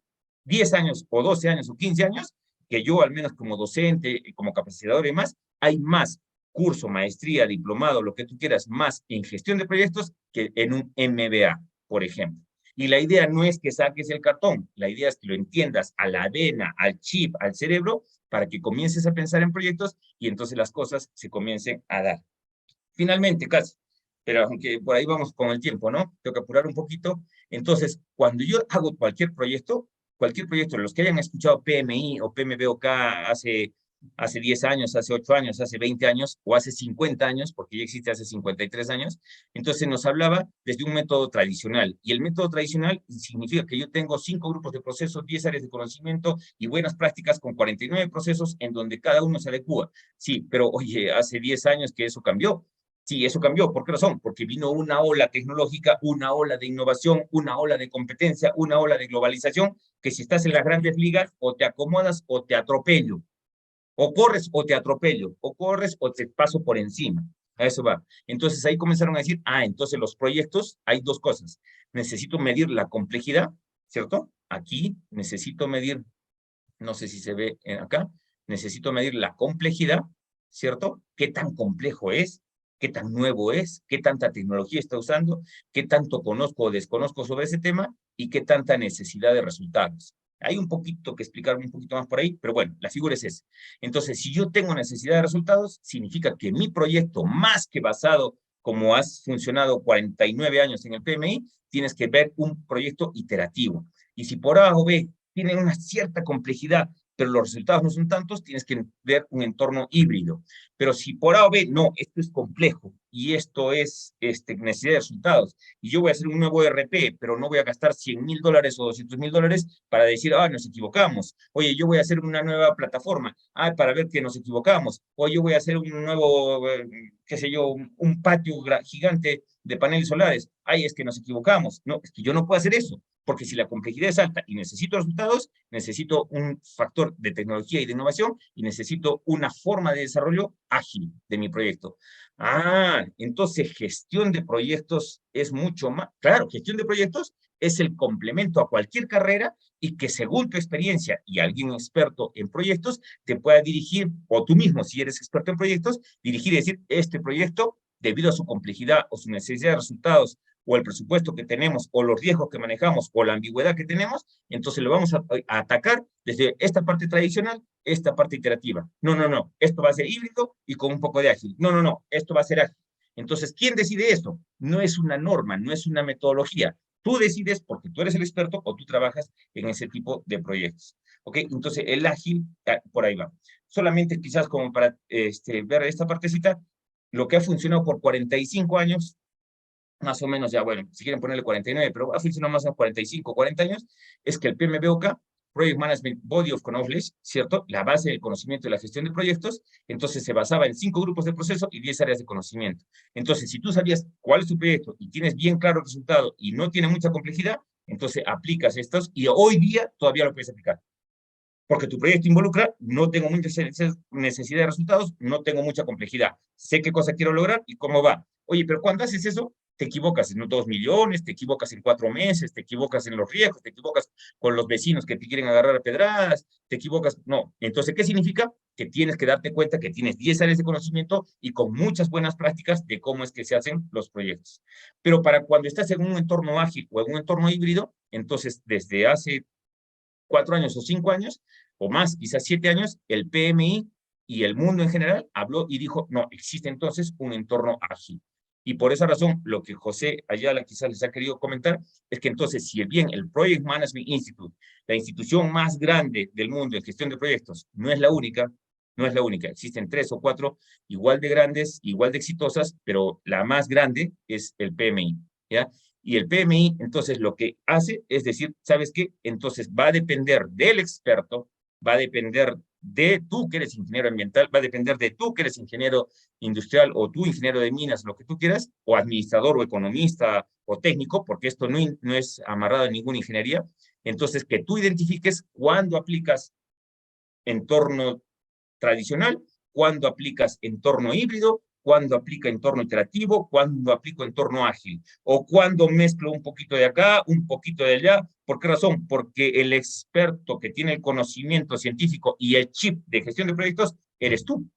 10 años o 12 años o 15 años, que yo al menos como docente, como capacitador y más, hay más curso, maestría, diplomado, lo que tú quieras, más en gestión de proyectos que en un MBA, por ejemplo. Y la idea no es que saques el cartón, la idea es que lo entiendas a la vena, al chip, al cerebro, para que comiences a pensar en proyectos y entonces las cosas se comiencen a dar. Finalmente, casi, pero aunque por ahí vamos con el tiempo, ¿no? Tengo que apurar un poquito. Entonces, cuando yo hago cualquier proyecto, los que hayan escuchado PMI o PMBOK hace 10 años, hace 8 años, hace 20 años o hace 50 años, porque ya existe hace 53 años, entonces nos hablaba desde un método tradicional. Y el método tradicional significa que yo tengo 5 grupos de procesos, 10 áreas de conocimiento y buenas prácticas con 49 procesos en donde cada uno se adecua. Sí, pero oye, hace 10 años que eso cambió. Sí, eso cambió. ¿Por qué razón? Porque vino una ola tecnológica, una ola de innovación, una ola de competencia, una ola de globalización, que si estás en las grandes ligas, o te acomodas o te atropello. O corres o te atropello. O corres o te paso por encima. A eso va. Entonces ahí comenzaron a decir, entonces los proyectos, hay dos cosas. Necesito medir la complejidad, ¿cierto? Aquí necesito medir, no sé si se ve acá, necesito medir la complejidad, ¿cierto? ¿Qué tan complejo es? ¿Qué tan nuevo es? ¿Qué tanta tecnología está usando? ¿Qué tanto conozco o desconozco sobre ese tema? ¿Y qué tanta necesidad de resultados? Hay un poquito que explicarme un poquito más por ahí, pero bueno, la figura es esa. Entonces, si yo tengo necesidad de resultados, significa que mi proyecto, más que basado como has funcionado 49 años en el PMI, tienes que ver un proyecto iterativo. Y si por A o B tienen una cierta complejidad, pero los resultados no son tantos, tienes que ver un entorno híbrido. Pero si por A o B, no, esto es complejo, y esto es necesidad de resultados, y yo voy a hacer un nuevo ERP, pero no voy a gastar $100.000 o $200.000 para decir, nos equivocamos. Oye, yo voy a hacer una nueva plataforma, para ver que nos equivocamos. O yo voy a hacer un nuevo, qué sé yo, un patio gigante de paneles solares. Ay, es que nos equivocamos. No, es que yo no puedo hacer eso, porque si la complejidad es alta y necesito resultados, necesito un factor de tecnología y de innovación y necesito una forma de desarrollo ágil de mi proyecto. Entonces gestión de proyectos es mucho más, claro, gestión de proyectos es el complemento a cualquier carrera y que según tu experiencia y alguien experto en proyectos te pueda dirigir, o tú mismo, si eres experto en proyectos, dirigir y decir, este proyecto, debido a su complejidad o su necesidad de resultados, o el presupuesto que tenemos, o los riesgos que manejamos, o la ambigüedad que tenemos, entonces lo vamos a atacar desde esta parte tradicional, esta parte iterativa. No, no, no, esto va a ser híbrido y con un poco de ágil. No, no, no, esto va a ser ágil. Entonces, ¿quién decide esto? No es una norma, no es una metodología. Tú decides porque tú eres el experto o tú trabajas en ese tipo de proyectos. ¿Ok? Entonces, el ágil, por ahí va. Solamente quizás como para ver esta partecita, lo que ha funcionado por 45 años, más o menos, ya bueno, si quieren ponerle 49, pero ha funcionado más o 45, 40 años, es que el PMBOK, Project Management Body of Knowledge, ¿cierto? La base del conocimiento y la gestión de proyectos, entonces se basaba en 5 grupos de proceso y 10 áreas de conocimiento. Entonces, si tú sabías cuál es tu proyecto y tienes bien claro el resultado y no tiene mucha complejidad, entonces aplicas estos y hoy día todavía lo puedes aplicar. Porque tu proyecto involucra, no tengo mucha necesidad de resultados, no tengo mucha complejidad. Sé qué cosa quiero lograr y cómo va. Oye, pero cuando haces eso, te equivocas en 2 millones, te equivocas en 4 meses, te equivocas en los riesgos, te equivocas con los vecinos que te quieren agarrar a pedradas, te equivocas. No. Entonces, ¿qué significa? Que tienes que darte cuenta que tienes 10 áreas de conocimiento y con muchas buenas prácticas de cómo es que se hacen los proyectos. Pero para cuando estás en un entorno ágil o en un entorno híbrido, entonces desde hace 4 años o 5 años, o más, quizás 7 años, el PMI y el mundo en general habló y dijo, no, existe entonces un entorno ágil. Y por esa razón, lo que José Ayala quizás les ha querido comentar es que entonces, si bien el Project Management Institute, la institución más grande del mundo en gestión de proyectos, no es la única, no es la única, existen 3 o 4 igual de grandes, igual de exitosas, pero la más grande es el PMI, ¿ya? Y el PMI, entonces, lo que hace es decir, ¿sabes qué? Entonces, va a depender del experto, va a depender de tú que eres ingeniero ambiental, va a depender de tú que eres ingeniero industrial o tú ingeniero de minas, lo que tú quieras, o administrador o economista o técnico, porque esto no es amarrado a ninguna ingeniería. Entonces, que tú identifiques cuándo aplicas entorno tradicional, cuándo aplicas entorno híbrido, cuándo aplica entorno iterativo, cuándo aplico entorno ágil, o cuándo mezclo un poquito de acá, un poquito de allá. ¿Por qué razón? Porque el experto que tiene el conocimiento científico y el chip de gestión de proyectos eres tú.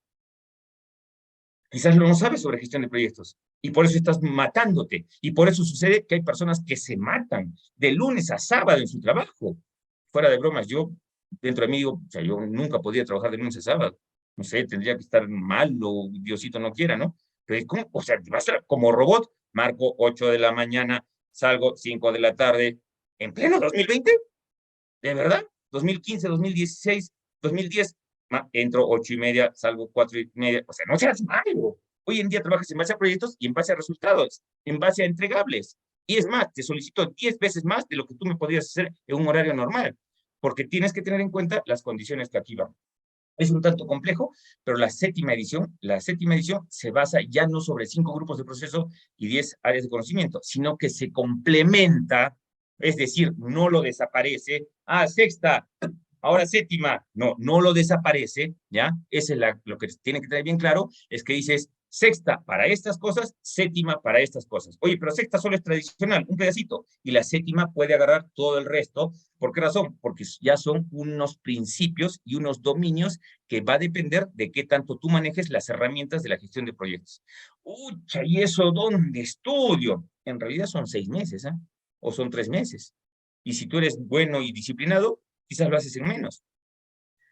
Quizás no sabes sobre gestión de proyectos y por eso estás matándote. Y por eso sucede que hay personas que se matan de lunes a sábado en su trabajo. Fuera de bromas, yo dentro de mí digo, o sea, yo nunca podía trabajar de lunes a sábado. No sé, tendría que estar mal o Diosito no quiera, ¿no? Pero ¿cómo? O sea, vas a ser como robot. Marco 8 de la mañana, salgo 5 de la tarde, en pleno 2020, ¿de verdad? 2015, 2016, 2010, entro 8:30, salgo 4:30, o sea, no seas malo. Hoy en día trabajas en base a proyectos y en base a resultados, en base a entregables. Y es más, te solicito 10 veces más de lo que tú me podrías hacer en un horario normal, porque tienes que tener en cuenta las condiciones que aquí van. Es un tanto complejo, pero la séptima edición se basa ya no sobre 5 grupos de proceso y 10 áreas de conocimiento, sino que se complementa, es decir, no lo desaparece. Sexta, ahora séptima. No, no lo desaparece, ¿ya? Ese es lo que tiene que tener bien claro, es que dices sexta para estas cosas, séptima para estas cosas. Oye, pero sexta solo es tradicional, un pedacito, y la séptima puede agarrar todo el resto. ¿Por qué razón? Porque ya son unos principios y unos dominios que va a depender de qué tanto tú manejes las herramientas de la gestión de proyectos. Ucha, ¿y eso dónde estudio? En realidad son 6 meses, ¿eh? O son 3 meses. Y si tú eres bueno y disciplinado, quizás lo haces en menos.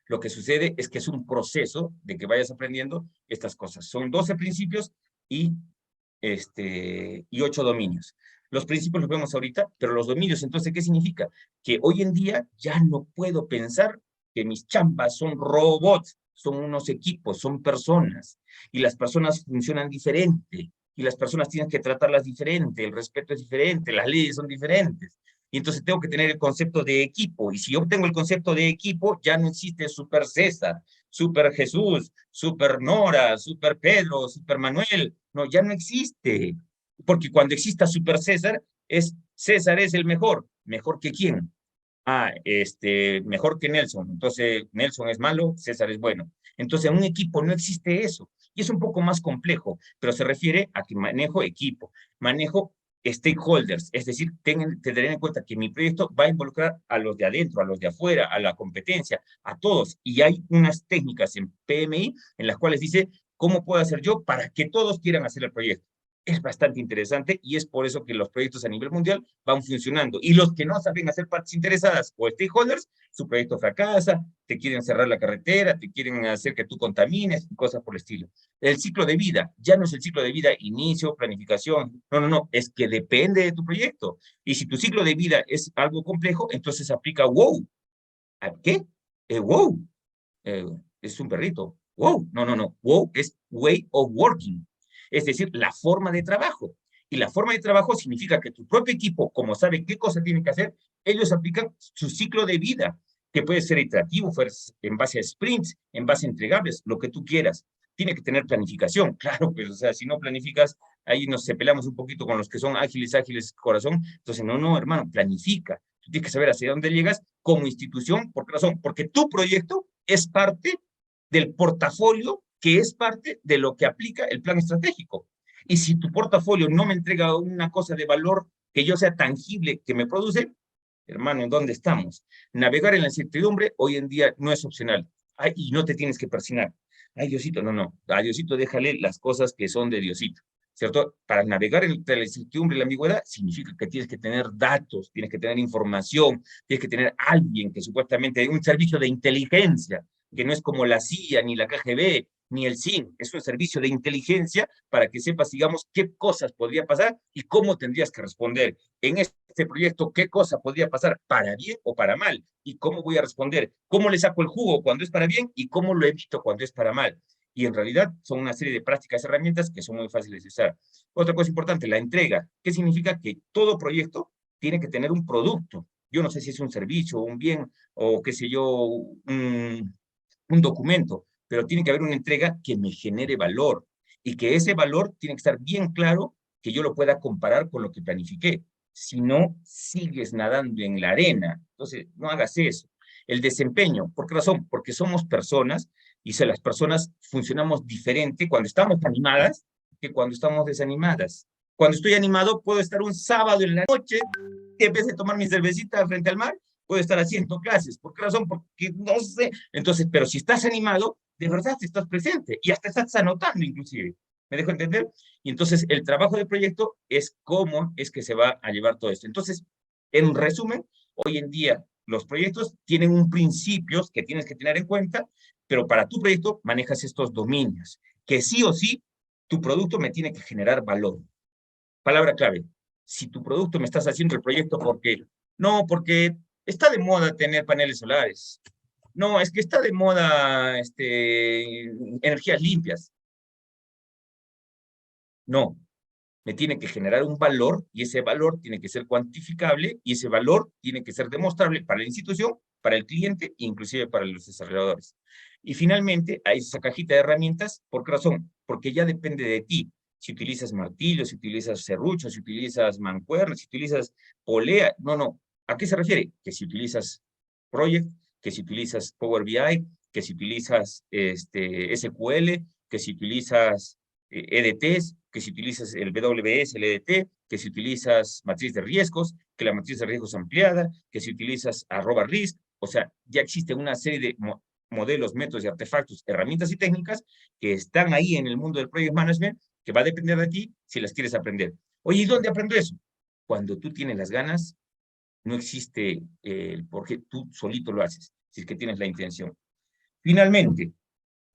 Lo que sucede es que es un proceso de que vayas aprendiendo estas cosas. Son 12 principios y, y 8 dominios. Los principios los vemos ahorita, pero los dominios, entonces, ¿qué significa? Que hoy en día ya no puedo pensar que mis chambas son robots, son unos equipos, son personas, y las personas funcionan diferente. y las personas tienen que tratarlas diferente, el respeto es diferente, las leyes son diferentes. Y entonces tengo que tener el concepto de equipo. Y si yo tengo el concepto de equipo, ya no existe Super César, Super Jesús, Super Nora, Super Pedro, Super Manuel. No, ya no existe. Porque cuando exista Super César, César es el mejor. ¿Mejor que quién? Mejor que Nelson. Entonces, Nelson es malo, César es bueno. Entonces, en un equipo no existe eso. Y es un poco más complejo, pero se refiere a que manejo equipo, manejo stakeholders, es decir, tendrán en cuenta que mi proyecto va a involucrar a los de adentro, a los de afuera, a la competencia, a todos. Y hay unas técnicas en PMI en las cuales dice, ¿cómo puedo hacer yo para que todos quieran hacer el proyecto? Es bastante interesante y es por eso que los proyectos a nivel mundial van funcionando. Y los que no saben hacer partes interesadas o stakeholders, su proyecto fracasa, te quieren cerrar la carretera, te quieren hacer que tú contamines, cosas por el estilo. El ciclo de vida, ya no es el ciclo de vida inicio, planificación, no, es que depende de tu proyecto. Y si tu ciclo de vida es algo complejo, entonces aplica WOW. ¿A qué? WOW. Eh, es un perrito. WOW. No. WOW es Way of Working. Es decir, la forma de trabajo. Y la forma de trabajo significa que tu propio equipo, como sabe qué cosa tiene que hacer, ellos aplican su ciclo de vida, que puede ser iterativo, en base a sprints, en base a entregables, lo que tú quieras. Tiene que tener planificación, claro, pues, o sea, si no planificas, ahí nos pelamos un poquito con los que son ágiles, corazón. Entonces, no, hermano, planifica. Tú tienes que saber hacia dónde llegas como institución. ¿Por qué razón? Porque tu proyecto es parte del portafolio que es parte de lo que aplica el plan estratégico. Y si tu portafolio no me entrega una cosa de valor que yo sea tangible, que me produce, hermano, ¿en dónde estamos? Navegar en la incertidumbre hoy en día no es opcional. Ay, y no te tienes que persignar. Ay, Diosito, no. A Diosito déjale las cosas que son de Diosito. ¿Cierto? Para navegar entre la incertidumbre y la ambigüedad significa que tienes que tener datos, tienes que tener información, tienes que tener alguien que supuestamente, un servicio de inteligencia, que no es como la CIA, ni la KGB, ni el CIN, es un servicio de inteligencia para que sepas, digamos, qué cosas podría pasar y cómo tendrías que responder. En este proyecto, qué cosa podría pasar para bien o para mal, y cómo voy a responder, cómo le saco el jugo cuando es para bien y cómo lo evito cuando es para mal. Y en realidad son una serie de prácticas, herramientas que son muy fáciles de usar. Otra cosa importante, la entrega. ¿Qué significa? Que todo proyecto tiene que tener un producto. Yo no sé si es un servicio, un bien, o qué sé yo, un documento, pero tiene que haber una entrega que me genere valor y que ese valor tiene que estar bien claro, que yo lo pueda comparar con lo que planifiqué. Si no, sigues nadando en la arena. Entonces, no hagas eso. El desempeño, ¿por qué razón? Porque somos personas y si las personas funcionamos diferente cuando estamos animadas que cuando estamos desanimadas. Cuando estoy animado, puedo estar un sábado en la noche y en vez de tomar mi cervecita frente al mar, puedo estar haciendo clases. ¿Por qué razón? Porque no sé. Entonces, pero si estás animado, de verdad estás presente y hasta estás anotando inclusive. ¿Me dejo entender? Y entonces el trabajo del proyecto es cómo es que se va a llevar todo esto. Entonces, en resumen, hoy en día los proyectos tienen un principios que tienes que tener en cuenta, pero para tu proyecto manejas estos dominios, que sí o sí, tu producto me tiene que generar valor. Palabra clave. Si tu producto me estás haciendo el proyecto porque, no, porque está de moda tener paneles solares. No, es que está de moda energías limpias. No, me tiene que generar un valor y ese valor tiene que ser cuantificable y ese valor tiene que ser demostrable para la institución, para el cliente e inclusive para los desarrolladores. Y finalmente, hay esa cajita de herramientas. ¿Por qué razón? Porque ya depende de ti. Si utilizas martillo, si utilizas serrucho, si utilizas mancuernas, si utilizas polea. No. ¿A qué se refiere? Que si utilizas Project, que si utilizas Power BI, que si utilizas SQL, que si utilizas EDTs, que si utilizas el WS, el EDT, que si utilizas matriz de riesgos, que la matriz de riesgos ampliada, que si utilizas @risk, o sea, ya existe una serie de modelos, métodos y artefactos, herramientas y técnicas que están ahí en el mundo del project management, que va a depender de ti si las quieres aprender. Oye, ¿y dónde aprendo eso? Cuando tú tienes las ganas, no existe porque tú solito lo haces, si es que tienes la intención. Finalmente,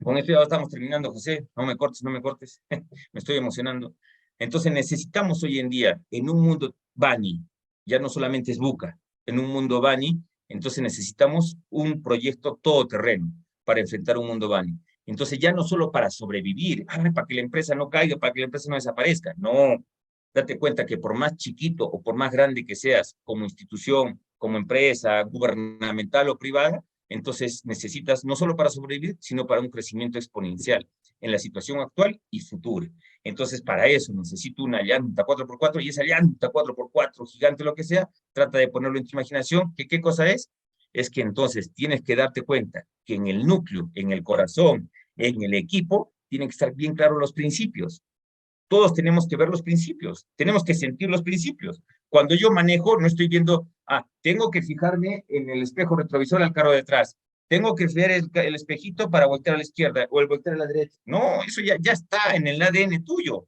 con esto ya estamos terminando, José. No me cortes. Me estoy emocionando. Entonces necesitamos hoy en día, en un mundo Bani, ya no solamente es Buca, en un mundo Bani, entonces necesitamos un proyecto todoterreno para enfrentar un mundo Bani. Entonces ya no solo para sobrevivir, para que la empresa no caiga, para que la empresa no desaparezca. No, date cuenta que por más chiquito o por más grande que seas como institución, como empresa gubernamental o privada, entonces necesitas no solo para sobrevivir, sino para un crecimiento exponencial en la situación actual y futura. Entonces, para eso necesito una llanta 4x4 y esa llanta 4x4 gigante, lo que sea, trata de ponerlo en tu imaginación, que ¿qué cosa es? Es que entonces tienes que darte cuenta que en el núcleo, en el corazón, en el equipo, tienen que estar bien claros los principios. Todos tenemos que ver los principios, tenemos que sentir los principios. Cuando yo manejo, no estoy viendo, tengo que fijarme en el espejo retrovisor al carro detrás, tengo que ver el espejito para voltear a la izquierda o el voltear a la derecha. No, eso ya está en el ADN tuyo.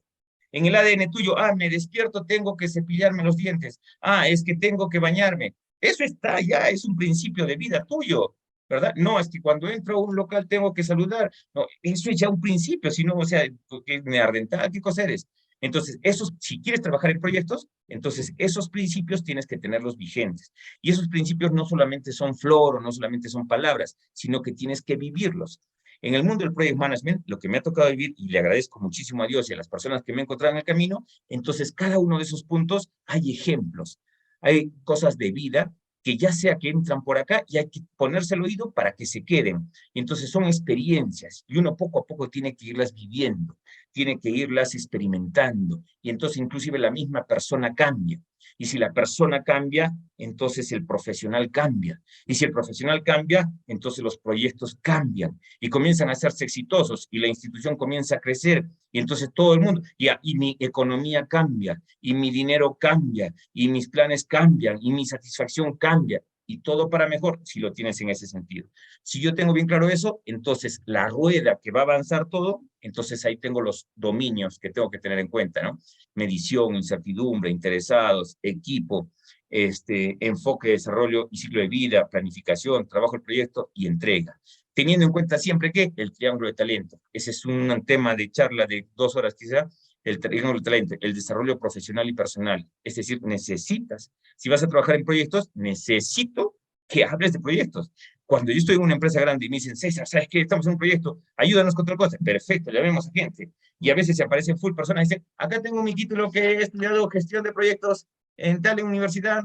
En el ADN tuyo, me despierto, tengo que cepillarme los dientes. Es que tengo que bañarme. Eso está ya, es un principio de vida tuyo, ¿verdad? No, es que cuando entro a un local tengo que saludar. No, eso es ya un principio, si no, o sea, ¿qué neandertal? ¿Qué cosa eres? Entonces, esos, si quieres trabajar en proyectos, entonces esos principios tienes que tenerlos vigentes. Y esos principios no solamente son flor o no solamente son palabras, sino que tienes que vivirlos. En el mundo del project management, lo que me ha tocado vivir, y le agradezco muchísimo a Dios y a las personas que me he encontrado en el camino, entonces cada uno de esos puntos hay ejemplos, hay cosas de vida que ya sea que entran por acá y hay que ponerse el oído para que se queden. Y entonces son experiencias y uno poco a poco tiene que irlas viviendo, tiene que irlas experimentando. Y entonces inclusive la misma persona cambia. Y si la persona cambia, entonces el profesional cambia. Y si el profesional cambia, entonces los proyectos cambian y comienzan a hacerse exitosos y la institución comienza a crecer. Y entonces todo el mundo, y mi economía cambia, y mi dinero cambia, y mis planes cambian, y mi satisfacción cambia. Y todo para mejor si lo tienes en ese sentido. Si yo tengo bien claro eso, entonces la rueda que va a avanzar todo, entonces ahí tengo los dominios que tengo que tener en cuenta, ¿no? Medición, incertidumbre, interesados, equipo, enfoque, desarrollo y ciclo de vida, planificación, trabajo del proyecto y entrega. Teniendo en cuenta siempre que el triángulo de talento. Ese es un tema de charla de 2 horas quizá, el triángulo de talento, el desarrollo profesional y personal. Es decir, necesitas, si vas a trabajar en proyectos, necesito que hables de proyectos. Cuando yo estoy en una empresa grande y me dicen, César, ¿sabes qué? Estamos en un proyecto, ayúdanos con otra cosa. Perfecto, llamemos a gente. Y a veces se aparecen full personas y dicen, acá tengo mi título que he estudiado gestión de proyectos en tal universidad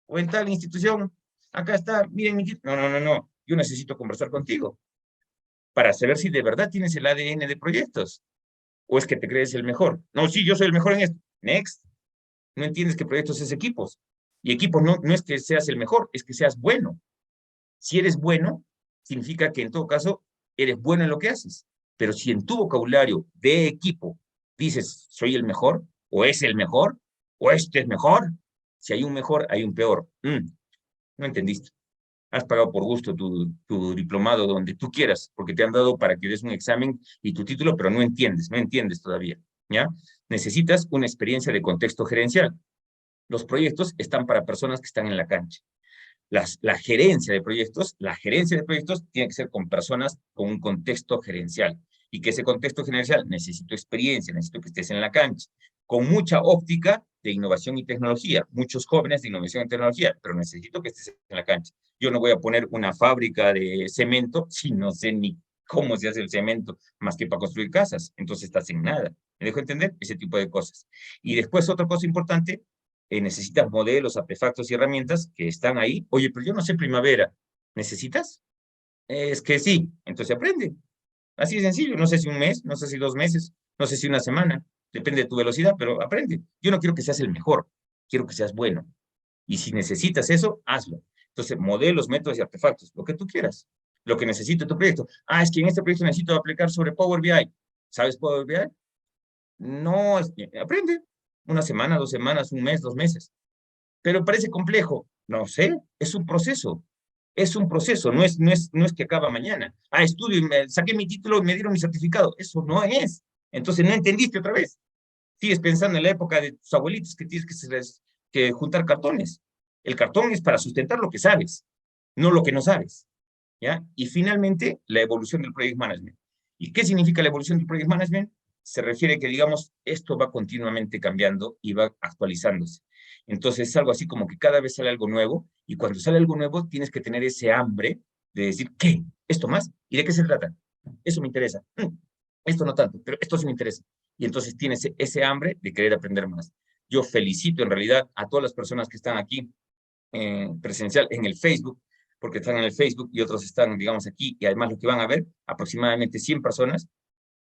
o en tal institución. Acá está, miren mi título. No, no, no, no. Yo necesito conversar contigo para saber si de verdad tienes el ADN de proyectos o es que te crees el mejor. No, sí, yo soy el mejor en esto. Next. No entiendes que proyectos es equipos. Y equipos no es que seas el mejor, es que seas bueno. Si eres bueno, significa que en todo caso eres bueno en lo que haces. Pero si en tu vocabulario de equipo dices soy el mejor, o es el mejor, o este es mejor, si hay un mejor, hay un peor. No entendiste. Has pagado por gusto tu diplomado donde tú quieras, porque te han dado para que des un examen y tu título, pero no entiendes todavía, ¿ya? Necesitas una experiencia de contexto gerencial. Los proyectos están para personas que están en la cancha. La gerencia de proyectos tiene que ser con personas con un contexto gerencial. Y que ese contexto gerencial necesito experiencia, necesito que estés en la cancha, con mucha óptica de innovación y tecnología, muchos jóvenes de innovación y tecnología, pero necesito que estés en la cancha. Yo no voy a poner una fábrica de cemento si no sé ni cómo se hace el cemento, más que para construir casas, entonces estás en nada. ¿Me dejo entender? Ese tipo de cosas. Y después otra cosa importante, necesitas modelos, artefactos y herramientas que están ahí. Oye, pero yo no sé primavera. ¿Necesitas? Es que sí. Entonces aprende. Así de sencillo. No sé si un mes, no sé si 2 meses, no sé si una semana. Depende de tu velocidad, pero aprende. Yo no quiero que seas el mejor. Quiero que seas bueno. Y si necesitas eso, hazlo. Entonces, modelos, métodos y artefactos, lo que tú quieras. Lo que necesite tu proyecto. Es que en este proyecto necesito aplicar sobre Power BI. ¿Sabes Power BI? No, aprende. Una semana, 2 semanas, un mes, 2 meses. Pero parece complejo. No sé, es un proceso. Es un proceso, no es que acaba mañana. Estudio y saqué mi título y me dieron mi certificado. Eso no es. Entonces no entendiste otra vez. Sigues pensando en la época de tus abuelitos que tienes que juntar cartones. El cartón es para sustentar lo que sabes, no lo que no sabes. ¿Ya? Y finalmente, la evolución del Project Management. ¿Y qué significa la evolución del Project Management? Se refiere que, digamos, esto va continuamente cambiando y va actualizándose. Entonces, es algo así como que cada vez sale algo nuevo, y cuando sale algo nuevo, tienes que tener ese hambre de decir, ¿qué? ¿Esto más? ¿Y de qué se trata? Eso me interesa. Esto no tanto, pero esto sí me interesa. Y entonces tienes ese hambre de querer aprender más. Yo felicito en realidad a todas las personas que están aquí presencial en el Facebook, porque están en el Facebook y otros están, digamos, aquí, y además lo que van a ver, aproximadamente 100 personas.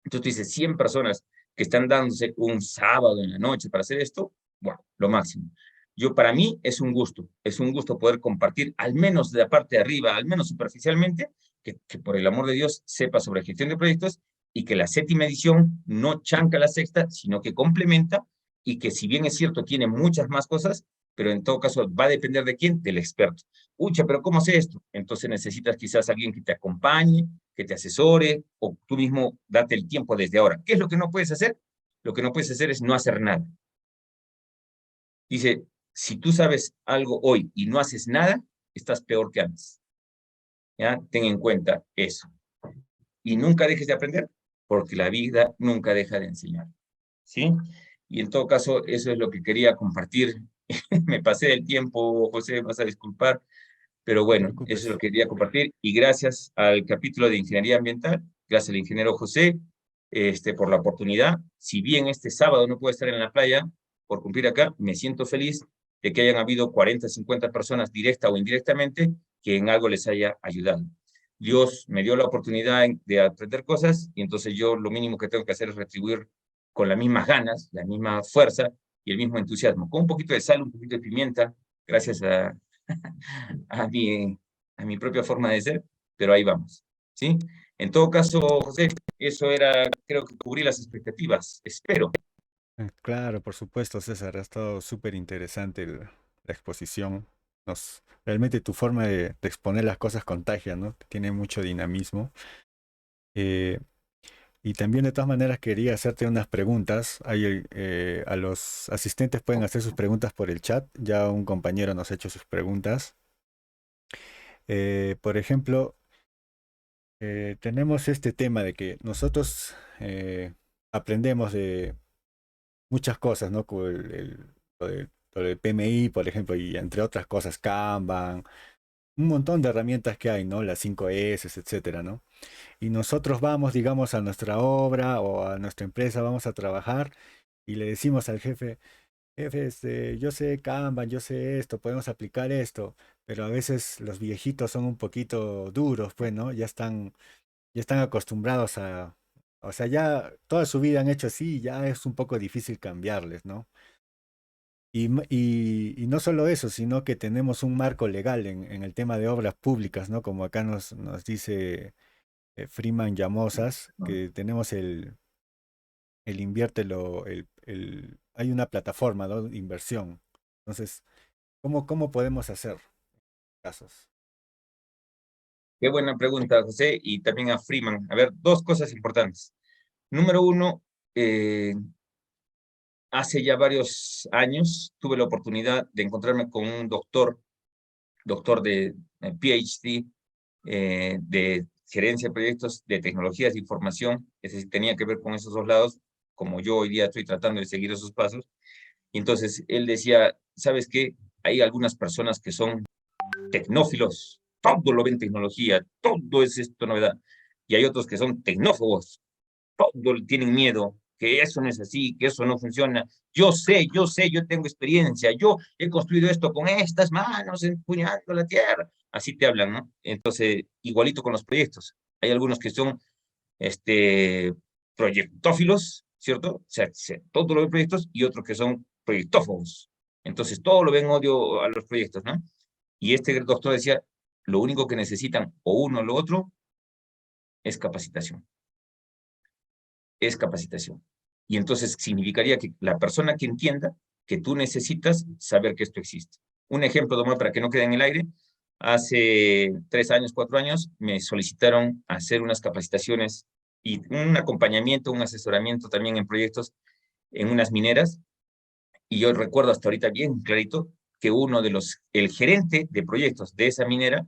Entonces tú dices, 100 personas que están dándose un sábado en la noche para hacer esto, bueno, lo máximo. Yo, para mí, es un gusto poder compartir, al menos de la parte de arriba, al menos superficialmente, que por el amor de Dios sepa sobre gestión de proyectos y que la séptima edición no chanca la sexta, sino que complementa y que si bien es cierto, tiene muchas más cosas, pero en todo caso va a depender de quién, del experto. Ucha, pero ¿cómo sé esto? Entonces necesitas quizás alguien que te acompañe, que te asesore, o tú mismo date el tiempo desde ahora. ¿Qué es lo que no puedes hacer? Lo que no puedes hacer es no hacer nada. Dice, si tú sabes algo hoy y no haces nada, estás peor que antes. ¿Ya? Ten en cuenta eso. Y nunca dejes de aprender, porque la vida nunca deja de enseñar. ¿Sí? Y en todo caso, eso es lo que quería compartir. Me pasé del tiempo, José, vas a disculpar, pero No te bueno, eso es lo preocupes. que quería compartir. Y gracias al capítulo de Ingeniería Ambiental, gracias al ingeniero José, por la oportunidad. Si bien este sábado no puedo estar en la playa por cumplir acá, me siento feliz de que hayan habido 40, 50 personas directa o indirectamente que en algo les haya ayudado. Dios me dio la oportunidad de aprender cosas y entonces yo lo mínimo que tengo que hacer es retribuir con las mismas ganas, la misma fuerza y el mismo entusiasmo, con un poquito de sal, un poquito de pimienta, gracias a mi, a mi propia forma de ser, pero ahí vamos, ¿sí? En todo caso, José, eso era, creo que cubrí las expectativas, espero. Claro, por supuesto, César, ha estado súper interesante la exposición. Realmente tu forma de exponer las cosas contagia, ¿no? Tiene mucho dinamismo. Eh, y también de todas maneras quería hacerte unas preguntas. A los asistentes pueden hacer sus preguntas por el chat. Ya un compañero nos ha hecho sus preguntas. Por ejemplo, tenemos este tema de que nosotros aprendemos de muchas cosas, ¿no? Como lo del PMI, por ejemplo, y entre otras cosas, Kanban, un montón de herramientas que hay, ¿no? Las 5S, etcétera, ¿no? Y nosotros vamos, digamos, a nuestra obra o a nuestra empresa, vamos a trabajar y le decimos al jefe, jefe, yo sé Kanban, yo sé esto, podemos aplicar esto, pero a veces los viejitos son un poquito duros, pues, ¿no? Ya están acostumbrados o sea, ya toda su vida han hecho así, ya es un poco difícil cambiarles, ¿no? Y no solo eso, sino que tenemos un marco legal en el tema de obras públicas, ¿no? Como acá nos dice Freeman Llamosas, que tenemos el inviértelo, hay una plataforma, ¿no? De inversión. Entonces, ¿cómo podemos hacer casos? Qué buena pregunta, José, y también a Freeman. A ver, dos cosas importantes. Número uno, hace ya varios años tuve la oportunidad de encontrarme con un doctor de PhD, de gerencia de proyectos de tecnologías de información, es decir, tenía que ver con esos dos lados, como yo hoy día estoy tratando de seguir esos pasos. Y entonces él decía, ¿sabes qué? Hay algunas personas que son tecnófilos, todo lo ven tecnología, todo es esto novedad. Y hay otros que son tecnófobos, todo tienen miedo, que eso no es así, que eso no funciona. Yo tengo experiencia, yo he construido esto con estas manos, empuñando la tierra. Así te hablan, ¿no? Entonces, igualito con los proyectos. Hay algunos que son proyectófilos, ¿cierto? O sea, todo lo ven proyectos y otros que son proyectófobos. Entonces, todo lo ven odio a los proyectos, ¿no? Y este doctor decía, lo único que necesitan o uno o lo otro es capacitación, es capacitación. Y entonces significaría que la persona que entienda que tú necesitas saber que esto existe. Un ejemplo, Domar, para que no quede en el aire, hace 3 años, 4 años, me solicitaron hacer unas capacitaciones y un acompañamiento, un asesoramiento también en proyectos en unas mineras. Y yo recuerdo hasta ahorita bien clarito que el gerente de proyectos de esa minera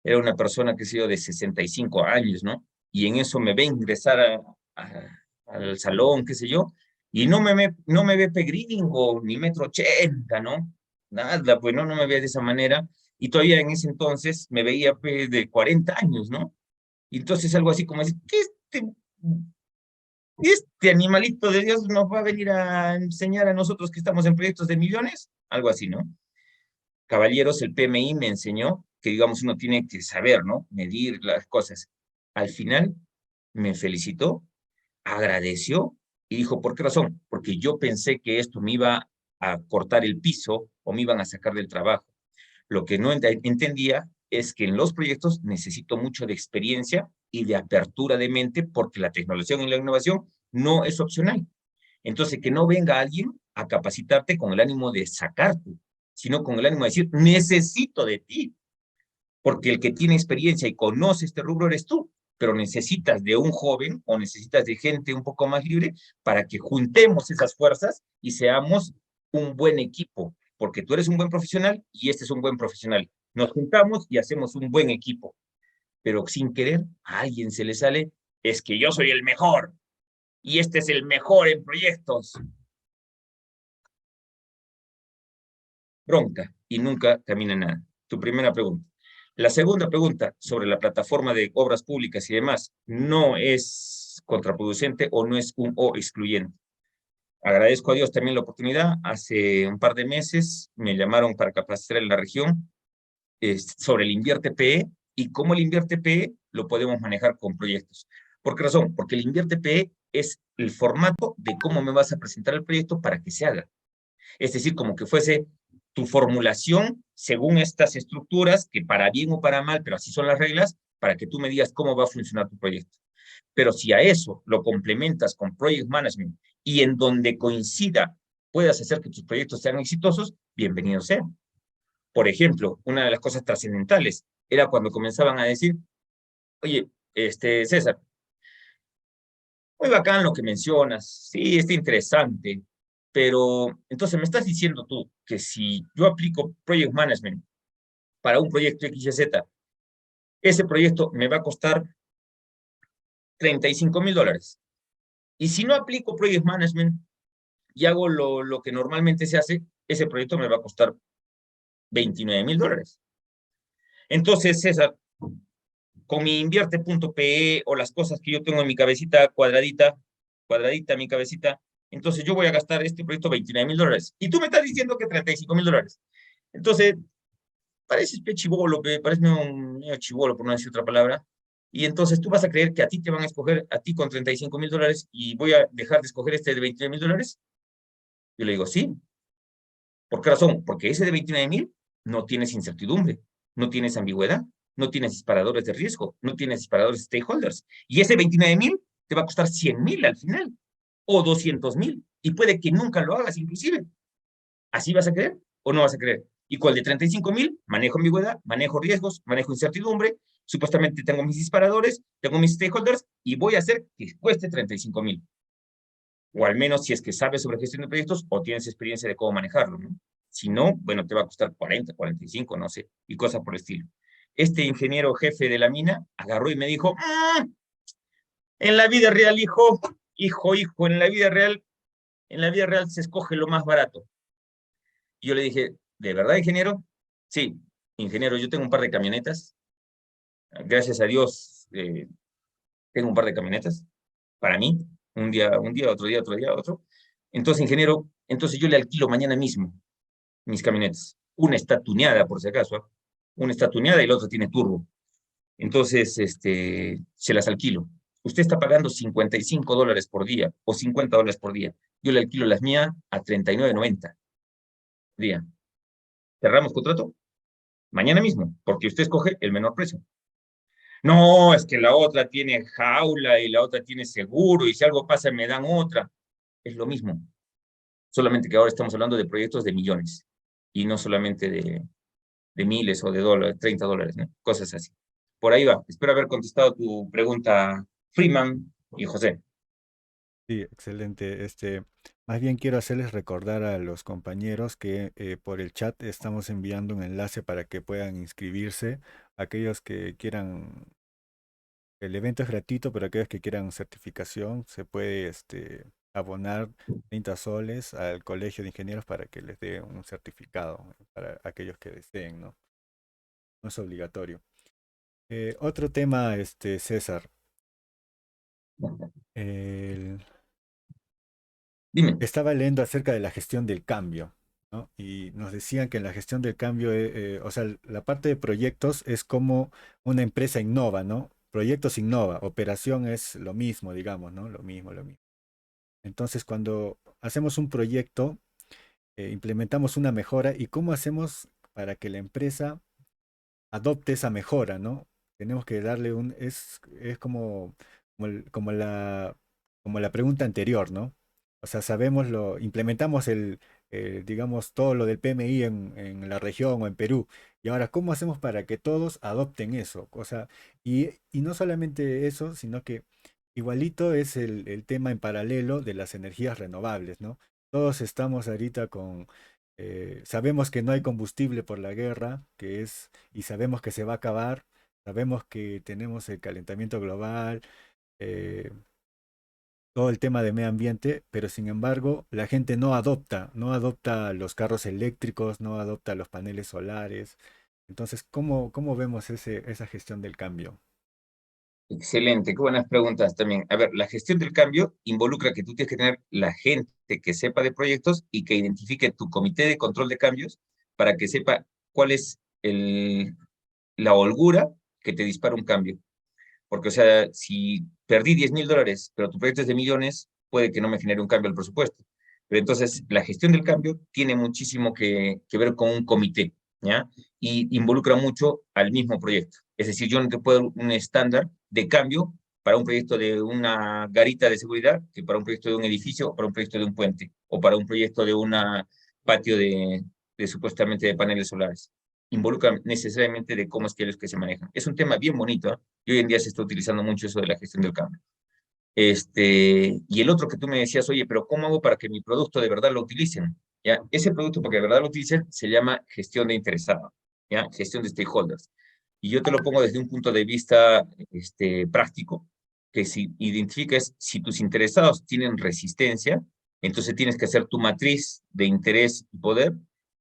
era una persona que ha sido de 65 años, ¿no? Y en eso me ve ingresar al salón, qué sé yo, y no me ve pegringo, ni 1,80 m, ¿no? Nada, pues no me ve de esa manera. Y todavía en ese entonces me veía pues, de 40 años, ¿no? Y entonces algo así como decir, ¿este animalito de Dios nos va a venir a enseñar a nosotros que estamos en proyectos de millones? Algo así, ¿no? Caballeros, el PMI me enseñó que, digamos, uno tiene que saber, ¿no? Medir las cosas. Al final, me felicitó, agradeció y dijo, ¿por qué razón? Porque yo pensé que esto me iba a cortar el piso o me iban a sacar del trabajo. Lo que no entendía es que en los proyectos necesito mucho de experiencia y de apertura de mente porque la tecnología y la innovación no es opcional. Entonces, que no venga alguien a capacitarte con el ánimo de sacarte, sino con el ánimo de decir, necesito de ti, porque el que tiene experiencia y conoce este rubro eres tú, pero necesitas de un joven o necesitas de gente un poco más libre para que juntemos esas fuerzas y seamos un buen equipo, porque tú eres un buen profesional y este es un buen profesional. Nos juntamos y hacemos un buen equipo, pero sin querer a alguien se le sale, es que yo soy el mejor y este es el mejor en proyectos. Bronca y nunca camina nada. Tu primera pregunta. La segunda pregunta sobre la plataforma de obras públicas y demás no es contraproducente o no es un o excluyente. Agradezco a Dios también la oportunidad. Hace un par de meses me llamaron para capacitar en la región sobre el Invierte PE y cómo el Invierte PE lo podemos manejar con proyectos. ¿Por qué razón? Porque el Invierte PE es el formato de cómo me vas a presentar el proyecto para que se haga. Es decir, como que fuese tu formulación según estas estructuras, que para bien o para mal, pero así son las reglas, para que tú me digas cómo va a funcionar tu proyecto. Pero si a eso lo complementas con Project Management y en donde coincida puedas hacer que tus proyectos sean exitosos, bienvenido sea. Por ejemplo, una de las cosas trascendentales era cuando comenzaban a decir, oye, César, muy bacán lo que mencionas, sí, está interesante, pero entonces me estás diciendo tú que si yo aplico Project Management para un proyecto XYZ, ese proyecto me va a costar $35,000. Y si no aplico Project Management y hago lo que normalmente se hace, ese proyecto me va a costar $29,000. Entonces, César, con mi invierte.pe o las cosas que yo tengo en mi cabecita cuadradita, cuadradita mi cabecita, entonces yo voy a gastar este proyecto $29,000. Y tú me estás diciendo que $35,000. Entonces, pareces chivolo, parece medio chivolo, por no decir otra palabra. Y entonces tú vas a creer que a ti te van a escoger, a ti con $35,000, y voy a dejar de escoger este de $29,000. Yo le digo, sí. ¿Por qué razón? Porque ese de 29,000 no tienes incertidumbre, no tienes ambigüedad, no tienes disparadores de riesgo, no tienes disparadores de stakeholders. Y ese 29,000 te va a costar 100,000 al final, o 200,000. Y puede que nunca lo hagas, inclusive. ¿Así vas a creer o no vas a creer? Y con el de 35,000, manejo ambigüedad, manejo riesgos, manejo incertidumbre, supuestamente tengo mis disparadores, tengo mis stakeholders y voy a hacer que cueste 35,000. O al menos si es que sabes sobre gestión de proyectos o tienes experiencia de cómo manejarlo, ¿no? Si no, bueno, te va a costar 40, 45, no sé, y cosas por el estilo. Este ingeniero jefe de la mina agarró y me dijo, en la vida real, hijo, en la vida real se escoge lo más barato. Y yo le dije, ¿de verdad, ingeniero? Sí, ingeniero, yo tengo un par de camionetas. Gracias a Dios, tengo un par de camionetas para mí. Un día, otro día, otro día, otro. Entonces, ingeniero, entonces yo le alquilo mañana mismo mis camionetas. Una está tuneada, por si acaso. ¿Eh? Una está tuneada y la otra tiene turbo. Entonces, se las alquilo. Usted está pagando $55 por día o $50 por día. Yo le alquilo las mías a 39.90 día. ¿Cerramos contrato? Mañana mismo, porque usted escoge el menor precio. No, es que la otra tiene jaula y la otra tiene seguro y si algo pasa me dan otra. Es lo mismo, solamente que ahora estamos hablando de proyectos de millones y no solamente de miles o de dólares, $30, ¿no? Cosas así. Por ahí va. Espero haber contestado tu pregunta, Freeman y José. Sí, excelente. Más bien quiero hacerles recordar a los compañeros que por el chat estamos enviando un enlace para que puedan inscribirse. Aquellos que quieran, el evento es gratuito, pero aquellos que quieran certificación, se puede abonar 30 soles al Colegio de Ingenieros para que les dé un certificado para aquellos que deseen, ¿no? No es obligatorio. Otro tema, César. El- Dime. Estaba leyendo acerca de la gestión del cambio, ¿no? Y nos decían que en la gestión del cambio, o sea, la parte de proyectos es como una empresa innova, ¿no? Proyectos innova, operación es lo mismo, digamos, ¿no? Lo mismo, lo mismo. Entonces, cuando hacemos un proyecto, implementamos una mejora y cómo hacemos para que la empresa adopte esa mejora, ¿no? Tenemos que darle es como la pregunta anterior, ¿no? O sea, implementamos digamos, todo lo del PMI en la región o en Perú. Y ahora, ¿cómo hacemos para que todos adopten eso? O sea, y no solamente eso, sino que igualito es el tema en paralelo de las energías renovables, ¿no? Todos estamos ahorita sabemos que no hay combustible por la guerra, y sabemos que se va a acabar, sabemos que tenemos el calentamiento global, eh, todo el tema de medio ambiente, pero sin embargo la gente no adopta los carros eléctricos, no adopta los paneles solares. Entonces, ¿cómo vemos esa gestión del cambio? Excelente, qué buenas preguntas también. A ver, la gestión del cambio involucra que tú tienes que tener la gente que sepa de proyectos y que identifique tu comité de control de cambios para que sepa cuál es la holgura que te dispara un cambio. Porque, o sea, si perdí $10,000, pero tu proyecto es de millones, puede que no me genere un cambio al presupuesto. Pero entonces, la gestión del cambio tiene muchísimo que ver con un comité, ¿ya? Y involucra mucho al mismo proyecto. Es decir, yo no te puedo dar un estándar de cambio para un proyecto de una garita de seguridad que para un proyecto de un edificio o para un proyecto de un puente o para un proyecto de un patio de supuestamente de paneles solares. Involucra necesariamente de cómo es que ellos que se manejan. Es un tema bien bonito, ¿eh? Y hoy en día se está utilizando mucho eso de la gestión del cambio. Y el otro que tú me decías, oye, pero ¿cómo hago para que mi producto de verdad lo utilicen? ¿Ya? Ese producto, para que de verdad lo utilicen, se llama gestión de interesado, ¿ya? Gestión de stakeholders. Y yo te lo pongo desde un punto de vista práctico, que si identificas si tus interesados tienen resistencia, entonces tienes que hacer tu matriz de interés y poder,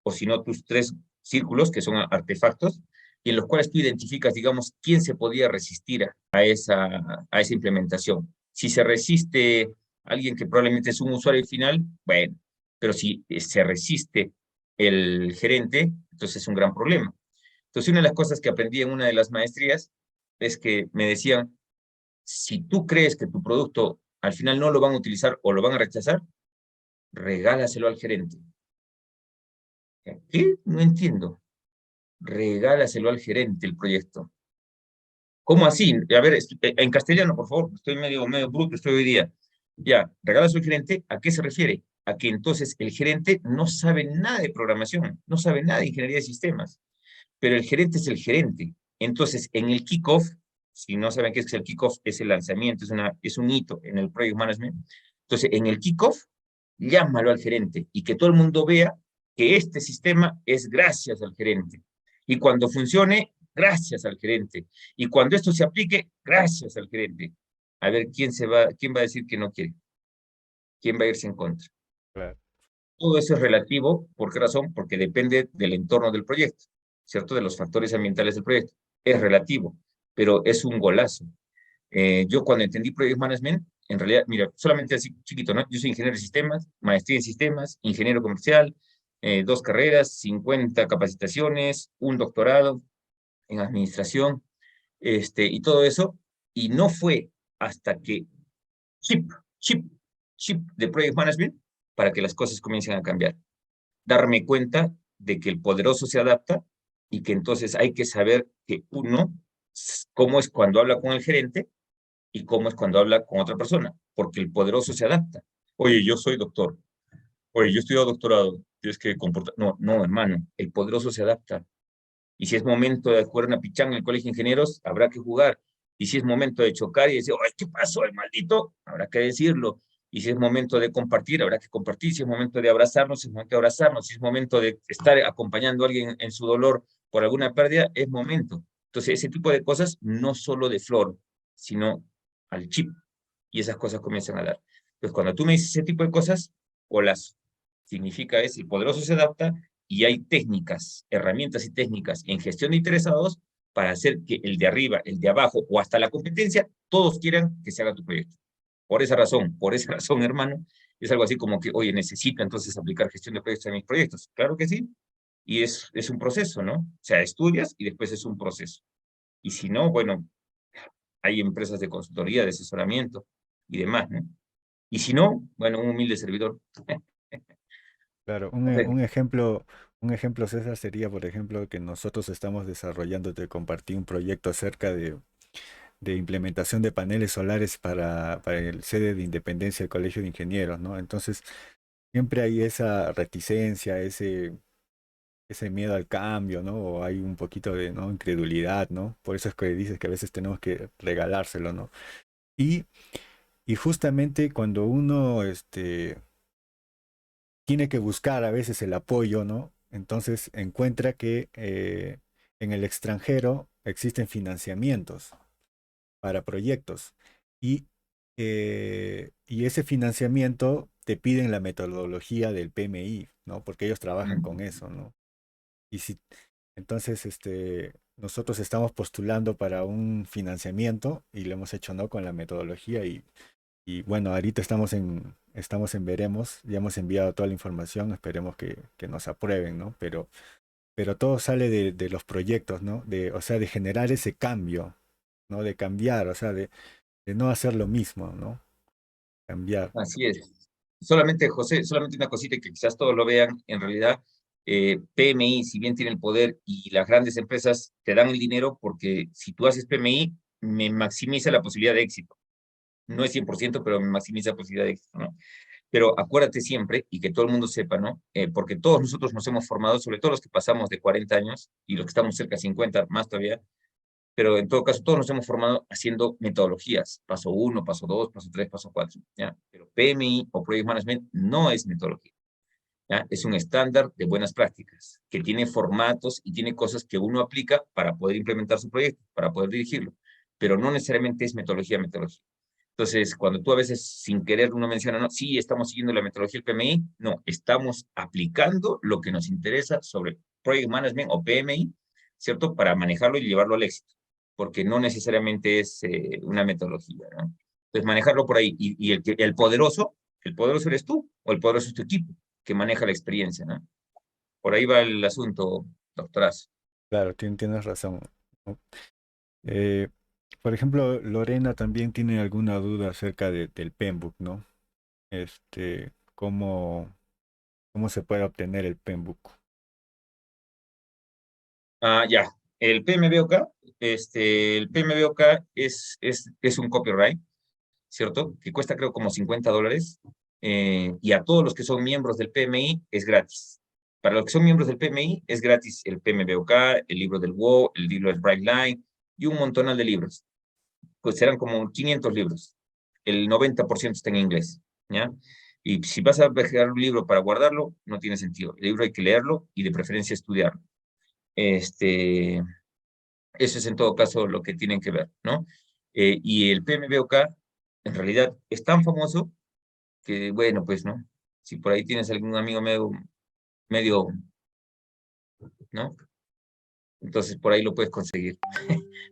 o si no, tus tres círculos, que son artefactos, y en los cuales tú identificas, digamos, quién se podía resistir a esa implementación. Si se resiste alguien que probablemente es un usuario final, bueno, pero si se resiste el gerente, entonces es un gran problema. Entonces, una de las cosas que aprendí en una de las maestrías es que me decían, si tú crees que tu producto al final no lo van a utilizar o lo van a rechazar, regálaselo al gerente. ¿Qué? No entiendo. Regálaselo al gerente el proyecto. ¿Cómo así? A ver, en castellano, por favor, estoy medio bruto, estoy hoy día. Ya, regalas al gerente, ¿a qué se refiere? A que entonces el gerente no sabe nada de programación, no sabe nada de ingeniería de sistemas, pero el gerente es el gerente. Entonces, en el kickoff, si no saben qué es el kickoff, es el lanzamiento, es un hito en el project management. Entonces, en el kickoff, llámalo al gerente y que todo el mundo vea que este sistema es gracias al gerente. Y cuando funcione, gracias al gerente. Y cuando esto se aplique, gracias al gerente. A ver, quién va a decir que no quiere? ¿Quién va a irse en contra? Claro. Todo eso es relativo. ¿Por qué razón? Porque depende del entorno del proyecto, ¿cierto? De los factores ambientales del proyecto. Es relativo, pero es un golazo. Yo cuando entendí Project Management, en realidad, mira, solamente así chiquito, ¿no? Yo soy ingeniero de sistemas, maestría en sistemas, ingeniero comercial, 2 carreras, 50 capacitaciones, un doctorado en administración, y todo eso. Y no fue hasta que chip, chip, chip de Project Management para que las cosas comiencen a cambiar. Darme cuenta de que el poderoso se adapta y que entonces hay que saber que uno, cómo es cuando habla con el gerente y cómo es cuando habla con otra persona, porque el poderoso se adapta. Oye, yo soy doctor. Oye, yo he estudiado doctorado. Tienes que comportar. No, no, hermano, el poderoso se adapta. Y si es momento de jugar una pichanga en el colegio de ingenieros, habrá que jugar. Y si es momento de chocar y decir, ¡ay, qué pasó, el maldito! Habrá que decirlo. Y si es momento de compartir, habrá que compartir. Si es momento de abrazarnos, es momento de abrazarnos. Si es momento de estar acompañando a alguien en su dolor por alguna pérdida, es momento. Entonces, ese tipo de cosas, no solo de flor, sino al chip. Y esas cosas comienzan a dar. Entonces, cuando tú me dices ese tipo de cosas, olas. Significa es el poderoso se adapta y hay técnicas, herramientas y técnicas en gestión de interesados para hacer que el de arriba, el de abajo o hasta la competencia, todos quieran que se haga tu proyecto. Por esa razón, hermano, es algo así como que, oye, necesito entonces aplicar gestión de proyectos en mis proyectos. Claro que sí. Y es un proceso, ¿no? O sea, estudias y después es un proceso. Y si no, bueno, hay empresas de consultoría, de asesoramiento y demás, ¿no? Y si no, bueno, un humilde servidor. Claro, No sé. un ejemplo, César, sería, por ejemplo, que nosotros estamos desarrollando, te compartí un proyecto acerca de implementación de paneles solares para el sede de Independencia del Colegio de Ingenieros, ¿no? Entonces, siempre hay esa reticencia, ese miedo al cambio, ¿no? O hay un poquito de, ¿no? incredulidad, ¿no? Por eso es que dices que a veces tenemos que regalárselo, ¿no? Y, y justamente cuando uno, tiene que buscar a veces el apoyo, ¿no? Entonces encuentra que en el extranjero existen financiamientos para proyectos y, y ese financiamiento te piden la metodología del PMI, ¿no? Porque ellos trabajan con Mm. eso, ¿no? Y si entonces nosotros estamos postulando para un financiamiento y lo hemos hecho, ¿no? Con la metodología y bueno, ahorita estamos en veremos, ya hemos enviado toda la información, esperemos que nos aprueben, ¿no? Pero todo sale de los proyectos, ¿no? O sea, de generar ese cambio, ¿no? De cambiar, o sea, de no hacer lo mismo, ¿no? Cambiar. Así es. Solamente, José, solamente una cosita que quizás todos lo vean, en realidad, PMI, si bien tiene el poder y las grandes empresas te dan el dinero porque si tú haces PMI, me maximiza la posibilidad de éxito. No es 100%, pero me maximiza la posibilidad de éxito, ¿no? Pero acuérdate siempre, y que todo el mundo sepa, ¿no? Porque todos nosotros nos hemos formado, sobre todo los que pasamos de 40 años y los que estamos cerca de 50, más todavía, pero en todo caso todos nos hemos formado haciendo metodologías, paso uno, paso 2, paso 3, paso 4, ¿ya? Pero PMI o Project Management no es metodología, ¿ya? Es un estándar de buenas prácticas, que tiene formatos y tiene cosas que uno aplica para poder implementar su proyecto, para poder dirigirlo, pero no necesariamente es metodología, metodología. Entonces, cuando tú a veces sin querer uno menciona, no, sí, estamos siguiendo la metodología del PMI, no, estamos aplicando lo que nos interesa sobre Project Management o PMI, ¿cierto? Para manejarlo y llevarlo al éxito, porque no necesariamente es una metodología, ¿no? Entonces, manejarlo por ahí. Y el poderoso eres tú o el poderoso es tu equipo que maneja la experiencia, ¿no? Por ahí va el asunto, doctorazo. Claro, tienes razón, ¿no? Eh, por ejemplo, Lorena también tiene alguna duda acerca del PEMBOK, ¿no? ¿Cómo se puede obtener el PEMBOK? Ah, ya. El PMBOK, el PMBOK es un copyright, ¿cierto? Que cuesta creo como $50, y a todos los que son miembros del PMI es gratis. Para los que son miembros del PMI es gratis el PMBOK, el libro del WoW, el libro del Bright Line y un montonal de libros. Pues serán como 500 libros. El 90% está en inglés, ¿ya? Y si vas a dejar un libro para guardarlo, no tiene sentido. El libro hay que leerlo y de preferencia estudiarlo. Este, Eso es en todo caso lo que tienen que ver, ¿no? Y el PMBOK en realidad es tan famoso que, bueno, pues, ¿no? Si por ahí tienes algún amigo medio, ¿no? Entonces por ahí lo puedes conseguir.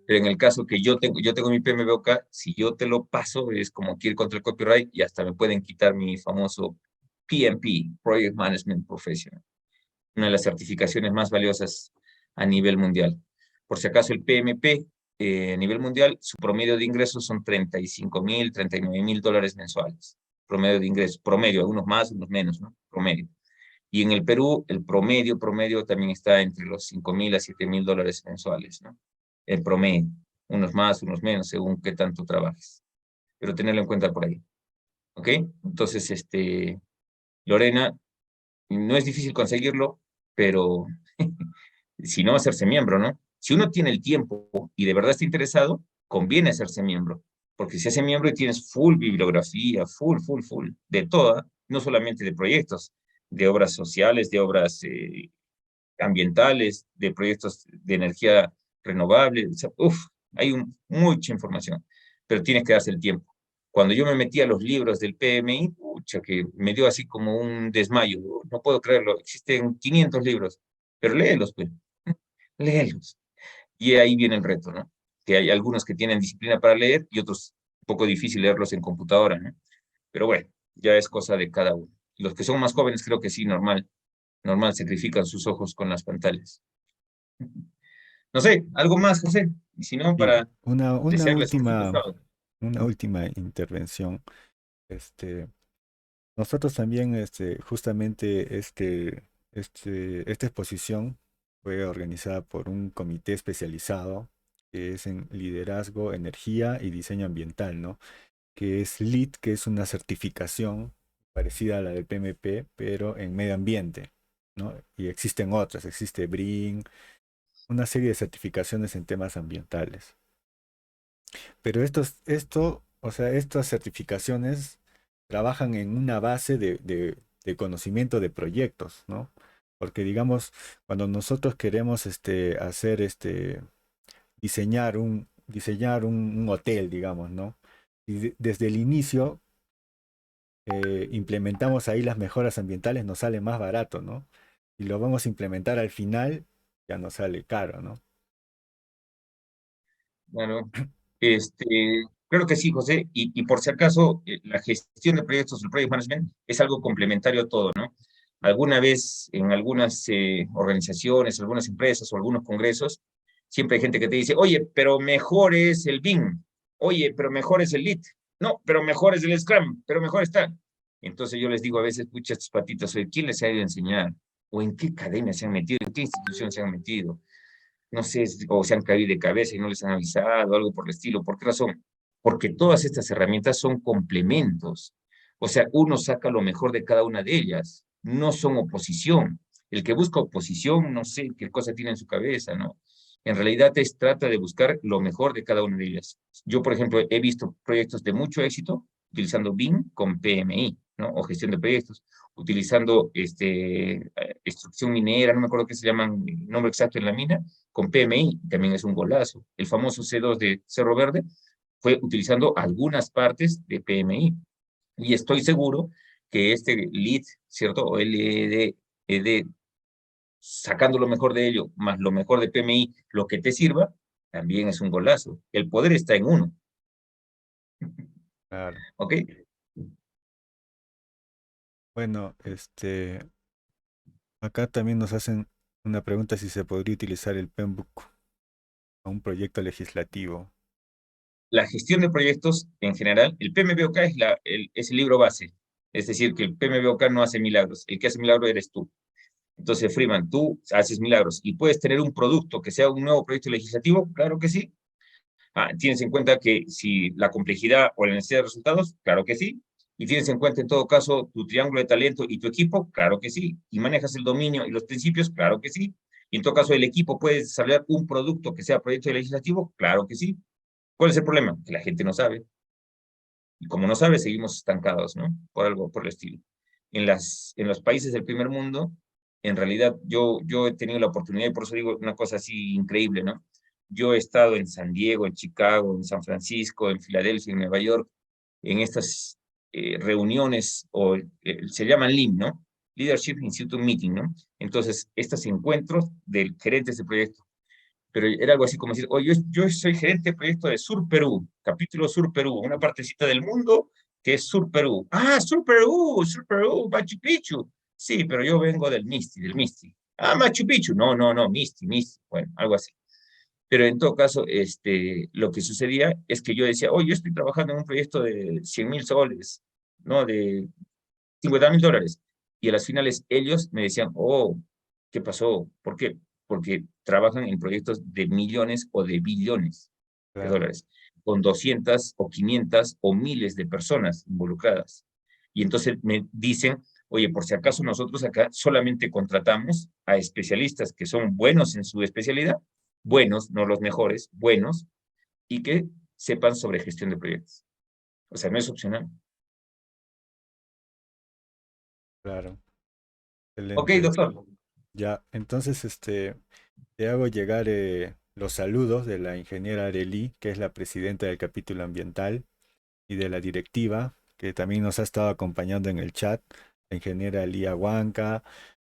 Pero en el caso que yo tengo mi PMBOK, si yo te lo paso, es como que ir contra el copyright y hasta me pueden quitar mi famoso PMP, Project Management Professional, una de las certificaciones más valiosas a nivel mundial. Por si acaso el PMP, a nivel mundial, su promedio de ingresos son 35.000, $39.000 mensuales. Promedio de ingresos, promedio, unos más, unos menos, ¿no? Promedio. Y en el Perú, el promedio también está entre los 5.000 a $7.000 mensuales, ¿no? El promedio, unos más, unos menos, según qué tanto trabajes. Pero tenerlo en cuenta por ahí, ¿ok? Entonces, Lorena, no es difícil conseguirlo, pero si no, hacerse miembro, ¿no? Si uno tiene el tiempo y de verdad está interesado, conviene hacerse miembro, porque si hace miembro y tienes full bibliografía, full, de toda, no solamente de proyectos, de obras sociales, de obras ambientales, de proyectos de energía renovable, o sea, hay mucha información, pero tienes que darse el tiempo. Cuando yo me metí a los libros del PMI, pucha, que me dio así como un desmayo, no puedo creerlo, existen 500 libros, pero léelos, pues, léelos. Y ahí viene el reto, ¿no? Que hay algunos que tienen disciplina para leer y otros un poco difícil leerlos en computadora, ¿no? Pero bueno, ya es cosa de cada uno. Los que son más jóvenes creo que sí, normal, normal, sacrifican sus ojos con las pantallas. No sé, algo más, José. Y si no, Y para una desearles un lindo última, sábado. una última intervención. Este, nosotros también, justamente esta exposición fue organizada por un comité especializado que es en liderazgo, energía y diseño ambiental, ¿no? Que es LEED, que es una certificación parecida a la del PMP, pero en medio ambiente, ¿no? Y existen otras, existe BRIN, una serie de certificaciones en temas ambientales. Pero o sea, estas certificaciones trabajan en una base de conocimiento de proyectos, ¿no? Porque digamos, cuando nosotros queremos hacer diseñar un hotel, digamos, ¿no? Y desde el inicio implementamos ahí las mejoras ambientales, nos sale más barato, ¿no? Y lo vamos a implementar al final, ya nos sale caro, ¿no? Bueno, creo que sí, José. Y por si acaso, la gestión de proyectos, el project management, es algo complementario a todo, ¿no? Alguna vez en algunas organizaciones, algunas empresas o algunos congresos, siempre hay gente que te dice, oye, pero mejor es el BIM, oye, pero mejor es el Lead, no, pero mejor es el Scrum, pero mejor está. Entonces yo les digo a veces, pucha, estos patitas, oye, ¿quién les ha ido a enseñar? ¿O en qué academia se han metido? ¿En qué institución se han metido? No sé, o se han caído de cabeza y no les han avisado, algo por el estilo. ¿Por qué razón? Porque todas estas herramientas son complementos. O sea, uno saca lo mejor de cada una de ellas, no son oposición. El que busca oposición, no sé qué cosa tiene en su cabeza, ¿no? En realidad trata de buscar lo mejor de cada una de ellas. Yo, por ejemplo, he visto proyectos de mucho éxito utilizando BIM con PMI, ¿no? O gestión de proyectos, utilizando extracción minera, no me acuerdo qué se llaman, el nombre exacto en la mina, con PMI, también es un golazo. El famoso C2 de Cerro Verde fue utilizando algunas partes de PMI. Y estoy seguro que este lead, ¿cierto? O LED, sacando lo mejor de ello, más lo mejor de PMI, lo que te sirva, también es un golazo. El poder está en uno, Claro. ¿ok? Bueno, acá también nos hacen una pregunta si se podría utilizar el Penbook a un proyecto legislativo. La gestión de proyectos en general, el PMBOK es el libro base. Es decir, que el PMBOK no hace milagros. El que hace milagros eres tú. Entonces, Freeman, tú haces milagros y puedes tener un producto que sea un nuevo proyecto legislativo, claro que sí. Tienes en cuenta que si la complejidad o la necesidad de resultados, claro que sí. Y tienes en cuenta en todo caso tu triángulo de talento y tu equipo, claro que sí. Y manejas el dominio y los principios, claro que sí. Y en todo caso el equipo puede desarrollar un producto que sea proyecto legislativo, claro que sí. ¿Cuál es el problema? Que la gente no sabe. Y como no sabe, seguimos estancados, ¿no? Por algo, por el estilo. En los países del primer mundo, en realidad yo he tenido la oportunidad, y por eso digo una cosa así increíble, ¿no? Yo he estado en San Diego, en Chicago, en San Francisco, en Filadelfia, en Nueva York, en estas reuniones, o se llaman LIM, ¿no? Leadership Institute Meeting, ¿no? Entonces, estos encuentros de gerentes de proyectos, pero era algo así como decir, oye, yo soy gerente de proyecto de Sur Perú, capítulo Sur Perú, una partecita del mundo que es Sur Perú. Sur Perú, Machu Picchu. Sí, pero yo vengo del Misti, del Misti. Machu Picchu. No, no, no, Misti, Misti. Bueno, algo así. Pero en todo caso, lo que sucedía es que yo decía, oye, yo estoy trabajando en un proyecto de 100.000 soles, ¿no? De 50.000 dólares. Y a las finales ellos me decían, oh, ¿qué pasó? ¿Por qué? Porque trabajan en proyectos de millones o de billones de Claro, dólares, con 200 o 500 o miles de personas involucradas. Y entonces me dicen, oye, por si acaso nosotros acá solamente contratamos a especialistas que son buenos en su especialidad, buenos, no los mejores, buenos, y que sepan sobre gestión de proyectos. O sea, no es opcional. claro. Ok, Excelente. doctor. Ya, entonces te hago llegar los saludos de la ingeniera Arely, que es la presidenta del capítulo ambiental, y de la directiva, que también nos ha estado acompañando en el chat, la ingeniera Lía Huanca,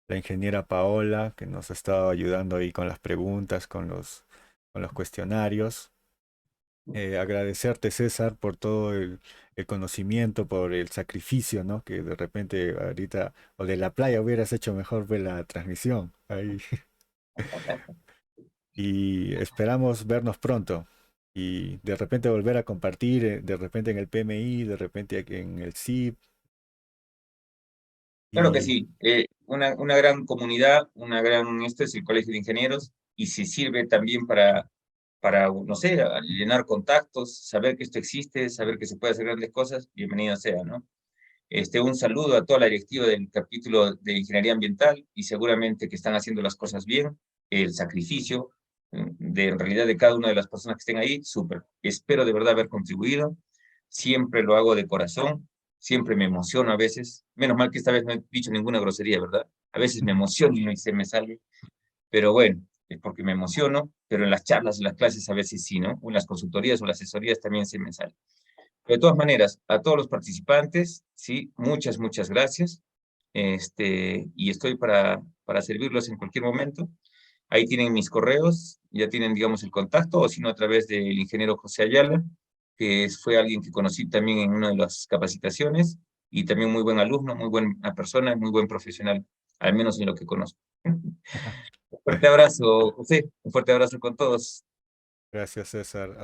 la ingeniera Paola, que nos ha estado ayudando ahí con las preguntas, con con los cuestionarios. Agradecerte, César, por todo el conocimiento, por el sacrificio, ¿no? Que de repente ahorita, o de la playa hubieras hecho mejor ver la transmisión. Ahí. Y esperamos vernos pronto. Y de repente volver a compartir, de repente en el PMI, de repente aquí en el CIP. Claro que Y sí, una gran comunidad, este es el Colegio de Ingenieros, y si sirve también no sé, llenar contactos, saber que esto existe, saber que se puede hacer grandes cosas, bienvenido sea, ¿no? Un saludo a toda la directiva del capítulo de Ingeniería Ambiental, y seguramente que están haciendo las cosas bien, el sacrificio en realidad de cada una de las personas que estén ahí, súper. Espero de verdad haber contribuido, siempre lo hago de corazón, siempre me emociono a veces, menos mal que esta vez no he dicho ninguna grosería, ¿verdad? A veces me emociono y se me sale, pero bueno, es porque me emociono, pero en las charlas, en las clases a veces sí, ¿no? O en las consultorías o las asesorías también se me sale. De todas maneras, a todos los participantes, sí, muchas gracias. Y estoy para servirlos en cualquier momento. Ahí tienen mis correos, ya tienen, digamos, el contacto, o si no, a través del ingeniero José Ayala, que fue alguien que conocí también en una de las capacitaciones, y también muy buen alumno, muy buena persona, muy buen profesional, al menos en lo que conozco. Un fuerte abrazo, José, un fuerte abrazo con todos. gracias, César.